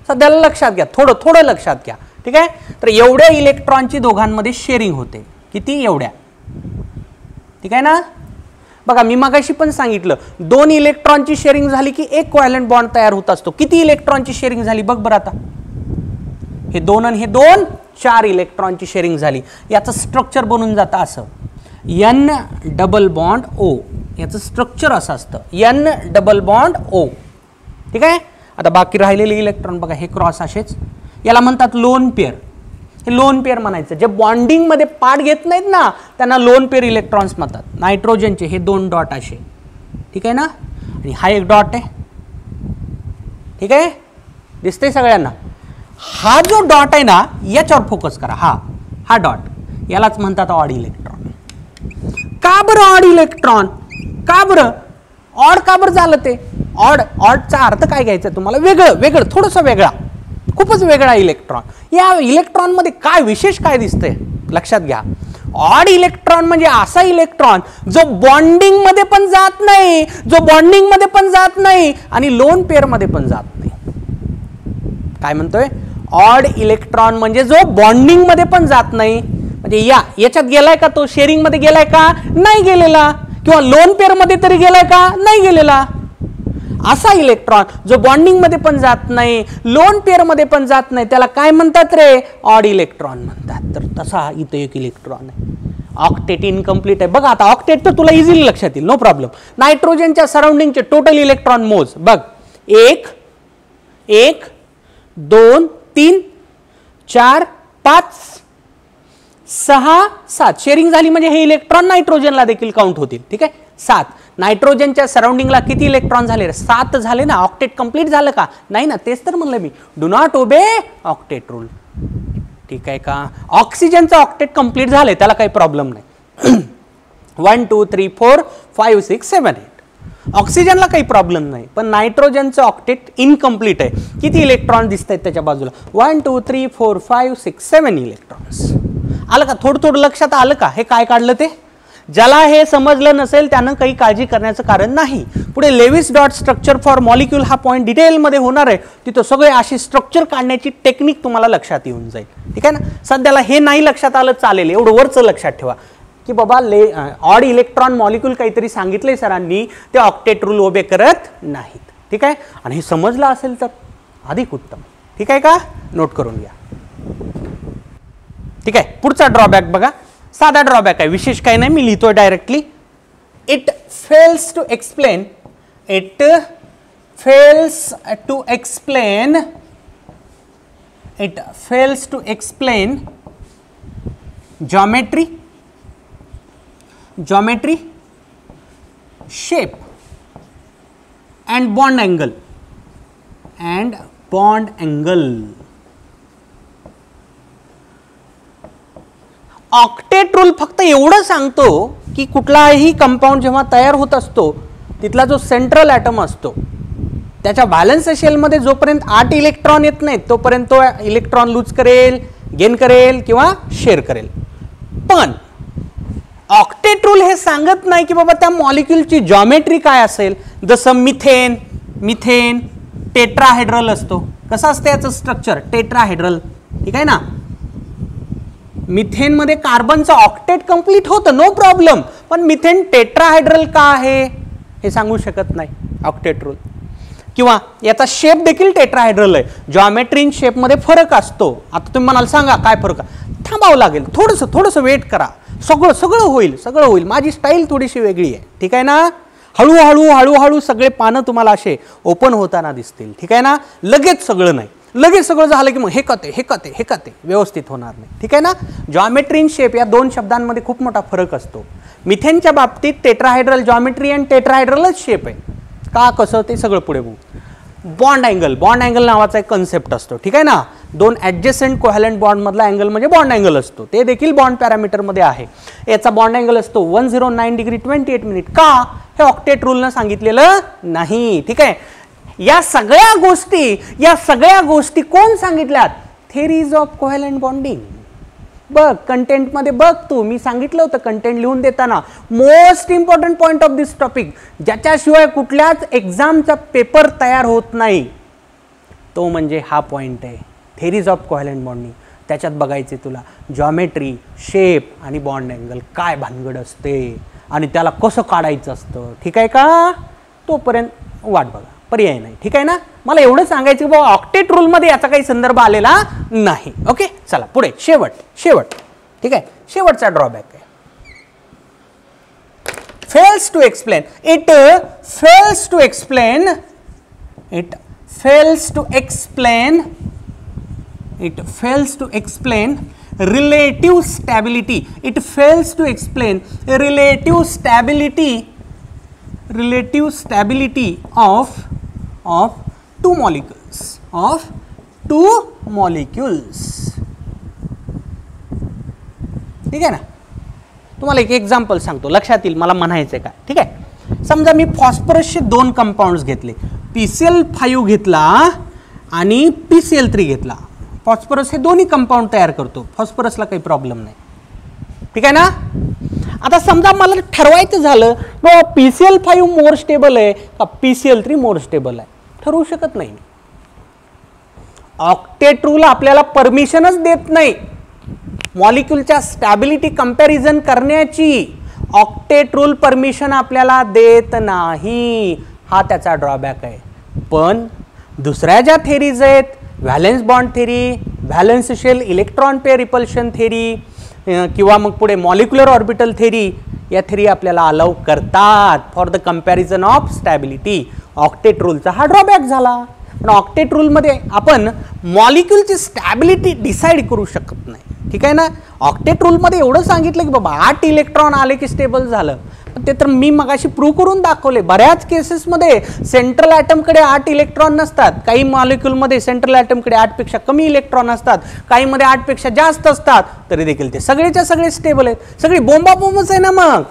सध्याला लक्षात घ्या, थोडं थोडं लक्षात घ्या. ठीक आहे. तर एवढ्या इलेक्ट्रॉनची दोघांमध्ये शेअरिंग होते. किती एवढ्या. ठीक आहे ना. बघा मी मगाशी पण सांगितलं 2 इलेक्ट्रॉनची शेअरिंग झाली की एक कोव्हॅलंट बॉन्ड तयार होत असतो. किती इलेक्ट्रॉनची शेअरिंग झाली बघ बरं आता. हे 2 आणि हे 2 4 इलेक्ट्रॉनची शेअरिंग झाली. याचं स्ट्रक्चर बनून जातं असं N डबल बॉन्ड O. याचं स्ट्रक्चर असं असतं N डबल बॉन्ड O. ठीक आहे. आता बाकी राहिलेले इलेक्ट्रॉन बघा हे क्रॉस असेच, याला म्हणतात लोन पेअर. हे लोन पेअर म्हणायचं. जे बॉन्डिंग मध्ये पार्ट घेत नाहीत ना त्यांना लोन पेअर इलेक्ट्रॉन्स म्हणतात. नायट्रोजनचे हे 2 डॉट असे. ठीक आहे ना. आणि हा एक डॉट आहे. ठीक आहे, दिसतंय सगळ्यांना. हा जो डॉट आहे ना याच्यावर फोकस करा. हा डॉट यालाच म्हणतात ऑड इलेक्ट्रॉन. का बरं ऑड इलेक्ट्रॉन, का बरं ऑड का बरं झालं ते. ऑडचा अर्थ काय घ्यायचा तुम्हाला, वेगळं थोडंसं वेगळा, खूपच वेगळा इलेक्ट्रॉन. या इलेक्ट्रॉन मध्ये काय विशेष काय दिसतंय लक्षात घ्या. ऑड इलेक्ट्रॉन म्हणजे असा इलेक्ट्रॉन जो बॉन्डिंग मध्ये पण जात नाही, आणि लोन पेअर मध्ये पण जात नाही. काय म्हणतोय, ऑड इलेक्ट्रॉन म्हणजे जो बॉन्डिंग मध्ये पण जात नाही, म्हणजे याच्यात गेलाय का तो, शेअरिंग मध्ये गेलाय का नाही गेलेला, किंवा लोन पेअर मध्ये तरी गेलाय का नाही गेलेला. असा इलेक्ट्रॉन जो बॉन्डिंग मध्ये पण जात नाही, लोन पेअर मध्ये पण जात नाही, त्याला काय म्हणतात रे, ऑड इलेक्ट्रॉन म्हणतात. तर तसा इथं एक इलेक्ट्रॉन आहे. ऑक्टेट इनकम्प्लीट आहे. बघा आता ऑक्टेट तर तुला इझिली लक्षात येईल, नो प्रॉब्लेम. नायट्रोजनच्या सराउंडिंगचे टोटल इलेक्ट्रॉन मोज बघ. 1 2 3 4 5 6 7 शेअरिंग झाली, म्हणजे हे इलेक्ट्रॉन नायट्रोजनला देखील काउंट होतील. ठीक आहे. 7 नायट्रोजनच्या सराउंडिंगला किती इलेक्ट्रॉन झाले, 7 झाले ना. ऑक्टेट कंप्लीट झालं का नाही ना, तेच तर म्हणलं मी, do not obey octet rule. ठीक आहे का. ऑक्सिजनचं ऑक्टेट कंप्लीट झालंय, त्याला काही प्रॉब्लेम नाही. 1 2 3 4 5 6 7 8 ऑक्सिजनला काही प्रॉब्लेम नाही. पण नायट्रोजनचं ऑक्टेट इनकम्प्लीट आहे. किती इलेक्ट्रॉन दिसत आहेत त्याच्या बाजूला, 1 2 3 4 5 6 7 इलेक्ट्रॉन्स. आलं का, थोडं लक्षात आलं का हे काय काढलं ते. ज्याला हे समजलं नसेल त्यानं काही काळजी करण्याचं कारण नाही. पुढे Lewis dot structure for molecule हा पॉईंट डिटेलमध्ये होणार आहे. तिथं सगळे अशी स्ट्रक्चर काढण्याची टेक्निक तुम्हाला लक्षात येऊन जाईल. ठीक आहे ना. सध्याला हे नाही लक्षात आलं चालेल, एवढं वरचं लक्षात ठेवा की बाबा ऑड इलेक्ट्रॉन मॉलिक्यूल काहीतरी सांगितलंय सरांनी, ते ऑक्टेट रूल ओबे करत नाहीत. ठीक आहे. आणि हे समजलं असेल तर अधिक उत्तम. ठीक आहे का, नोट करून घ्या. ठीक आहे. पुढचा ड्रॉबॅक बघा, साधा ड्रॉबॅक आहे, विशेष काही नाही, मी लिहितोय directly. It fails to explain fails to explain geometry, shape and bond angle. Octet rule फक्त एवढं सांगतो की कुठलाही कंपाऊंड जेव्हा तयार होत असतो तिथला जो सेंट्रल ॲटम असतो त्याच्या व्हॅलन्स शेलमध्ये जोपर्यंत 8 इलेक्ट्रॉन येत नाहीत तोपर्यंत तो इलेक्ट्रॉन लूज करेल, गेन करेल किंवा शेअर करेल. पण ऑक्टेट रूल हे सांगत नाही की बाबा त्या मॉलिक्यूलची जॉमेट्री काय असेल. जसं मिथेन टेट्राहेड्रल असतो. कसं असतं याचं स्ट्रक्चर? टेट्राहेड्रल. ठीक आहे ना. मिथेन मध्ये कार्बनचं ऑक्टेट कंप्लीट होतं, नो प्रॉब्लेम. पण मिथेन टेट्राहायड्रल का आहे हे सांगू शकत नाही ऑक्टेट रूल. किंवा याचा शेप देखील टेट्राहायड्रल आहे. जॉमेट्री इन शेप मध्ये फरक असतो. आता तुम्ही म्हणाल सांगा काय फरक आहे? थांबावं लागेल, थोडंसं वेट करा. सगळं होईल. माझी स्टाईल थोडीशी वेगळी आहे. ठीक आहे ना. हळूहळू सगळे पानं तुम्हाला असे ओपन होताना दिसतील. ठीक आहे ना. लगेच सगळं नाही. लगेच सगळं झालं की मग हे कते व्यवस्थित होणार नाही. ठीक आहे ना. जॉमेट्री इन शेप या दोन शब्दांमध्ये खूप मोठा फरक असतो. मिथेनच्या बाबतीत टेट्राहायड्रल जॉमेट्री आणि टेट्राहायड्रलच शेप आहे. का कसं ते सगळं पुढे बघू. बॉन्ड अँगल नावाचा एक कन्सेप्ट असतो. ठीक आहे ना. दोन ॲडजस्टंट कोव्हॅलंट बॉन्ड मधला अँगल म्हणजे बॉन्ड अँगल असतो. ते देखील बॉन्ड पॅरामीटर मध्ये आहे. याचा बॉन्ड अँगल असतो 109 डिग्री 28 मिनिट. का? हे ऑक्टेट रूलनं सांगितलेलं नाही. ठीक आहे. या सगळ्या गोष्टी कोण सांगितल्यात? Theories of covalent bonding. बघ कंटेंट मध्ये बघ तू, मी सांगितलं होतं कंटेंट लिहून देताना most important point of this topic, ज्याच्याशिवाय कुठल्याच एक्झामचा पेपर तयार होत नाही तो म्हणजे हा पॉइंट आहे, थेरीज ऑफ कोव्हॅलंट बॉन्डिंग. त्याच्यात बघायचे तुला जॉमेट्री, शेप आणि बॉन्ड अँगल काय भानगड असते आणि त्याला कसं काढायचं असतं. ठीक आहे का? तोपर्यंत वाट बघा, पर्याय नाही. ठीक आहे ना. मला एवढं सांगायचं की बाबा ऑक्टेट रूल मध्ये याचा काही संदर्भ आलेला नाही. ओके चला पुढे. शेवट. ठीक आहे. शेवटचा ड्रॉबॅक आहे fails to explain. It fails to explain relative stability. It fails to explain relative stability of two molecules. ठीक आहे ना. तुम्हाला एक एक्झाम्पल सांगतो, लक्षात येईल मला म्हणायचं काय. ठीक आहे. समजा मी फॉस्फरसचे दोन कंपाऊंड्स घेतले, PCl5 घेतला आणि PCl3 घेतला. फॉस्फरस हे दोन्ही कंपाऊंड तयार करतो. फॉस्फरसला काही प्रॉब्लेम नाही. ठीक आहे ना. आता समजा मला ठरवायचं झालं बाबा PCl5 मोर स्टेबल आहे का PCl3 मोर स्टेबल आहे, ठरवू शकत नाही. ऑक्टेट रूल आपल्याला परमिशनच देत नाही मॉलिक्यूलच्या स्टॅबिलिटी कंपॅरिझन करण्याची. ऑक्टेट रूल परमिशन आपल्याला देत नाही. हा त्याचा ड्रॉबॅक आहे. पण दुसऱ्या ज्या थेरीज आहेत, valence bond theory, valence shell electron pair repulsion theory किंवा मग पुढे मॉलिक्युलर ऑर्बिटल थेरी, या थेरी आपल्याला अलाउ करतात for the comparison of stability. Octet रूलचा हा ड्रॉबॅक झाला. पण ऑक्टेट रूलमध्ये आपण मॉलिक्यूलची स्टॅबिलिटी डिसाईड करू शकत नाही. ठीक आहे ना. ऑक्टेट रूलमध्ये एवढं सांगितलं की बाबा 8 इलेक्ट्रॉन आले की स्टेबल झालं. ते तर मी मगाशी प्रूव्ह करून दाखवले. बऱ्याच केसेसमध्ये सेंट्रल ॲटमकडे 8 इलेक्ट्रॉन नसतात. काही मॉलिक्यूलमध्ये सेंट्रल ॲटमकडे 8 पेक्षा कमी इलेक्ट्रॉन असतात, काहीमध्ये 8 पेक्षा जास्त असतात, तरी देखील ते सगळेच्या सगळे स्टेबल आहेत. सगळी बोंबाबोंबच आहे ना. मग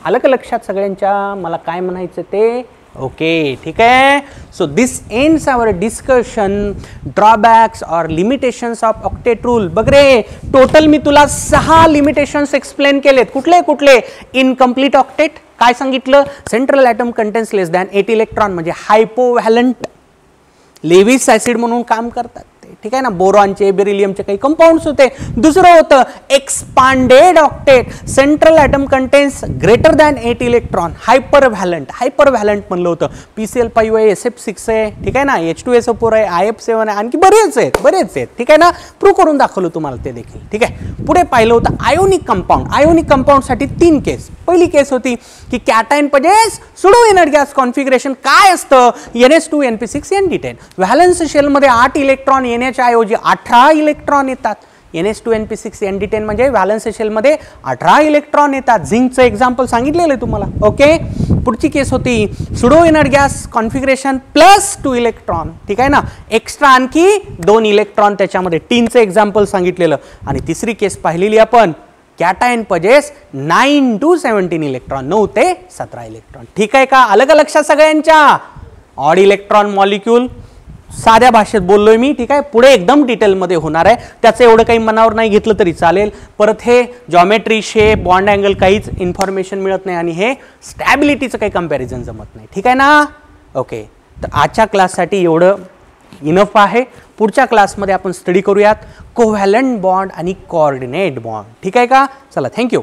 आलं का लक्षात सगळ्यांच्या मला काय म्हणायचं ते? ओके ठीक आहे. So this ends our discussion drawbacks or limitations of octet rule. बघ रे, टोटल मी तुला 6 लिमिटेशन्स एक्सप्लेन केलेत. कुठले? इनकम्प्लीट ऑक्टेट काय सांगितलं? Central atom contains less than 8 electron म्हणजे हायपोव्हॅलंट, लेविस ॲसिड म्हणून काम करतात. होते, ठीक आहे ना. बोरॉनचे बेरिलियमचे काही कंपाऊंड्स होते. दुसरं होतं expanded octet, central atom contains greater than 8 electron, hypervalent म्हणलं होतं. PCl5 आहे, SF6 आहे, ठीक आहे ना, H2SO4 आहे, IF7 आहे, आणखी बरेच आहेत, ठीक आहे ना. प्रूव्ह करून दाखवलं तुम्हाला ते देखील, ठीक आहे. पुढे पाहिलं होतं आयोनिक कंपाऊंड. आयोनिक कंपाऊंडसाठी 3 केस. पहिली केस होती की cation possesses pseudo inert gas configuration काय असतं, NH2 NP6 ND10. Valence शेलमध्ये 8 electron येण्याच्या ऐवजी 18 इलेक्ट्रॉन येतात. NH2 NP6 ND10 म्हणजे व्हॅलन्स शेलमध्ये 18 इलेक्ट्रॉन येतात. झिंकचं एक्झाम्पल सांगितलेलं आहे तुम्हाला. ओके. पुढची केस होती pseudo inert gas configuration plus 2 electron, ठीक आहे ना, एक्स्ट्रा आणखी 2 इलेक्ट्रॉन त्याच्यामध्ये. टीनचं एक्झाम्पल सांगितलेलं. आणि तिसरी केस पाहिलेली आपण कॅटायन पजेस 9 to 17 इलेक्ट्रॉन, 9 ते 17 इलेक्ट्रॉन, ठीक आहे का. अलग लक्षात सगळ्यांच्या. ऑड इलेक्ट्रॉन मॉलिक्यूल साध्या भाषेत बोललोय मी, ठीक आहे. पुढे एकदम डिटेलमध्ये होणार आहे, त्याचं एवढं काही मनावर नाही घेतलं तरी चालेल. परत हे जॉमेट्री, शेप, बॉन्ड अँगल काहीच इन्फॉर्मेशन मिळत नाही आणि हे स्टॅबिलिटीचं काही कंपॅरिझन जमत नाही, ठीक आहे ना. ओके. तर आजच्या क्लाससाठी एवढं इनफ आहे. पुढच्या क्लासमध्ये आपण स्टडी करूयात कोव्हॅलंट बॉन्ड आणि कोऑर्डिनेट बॉन्ड, ठीक आहे का. चला, थँक्यू.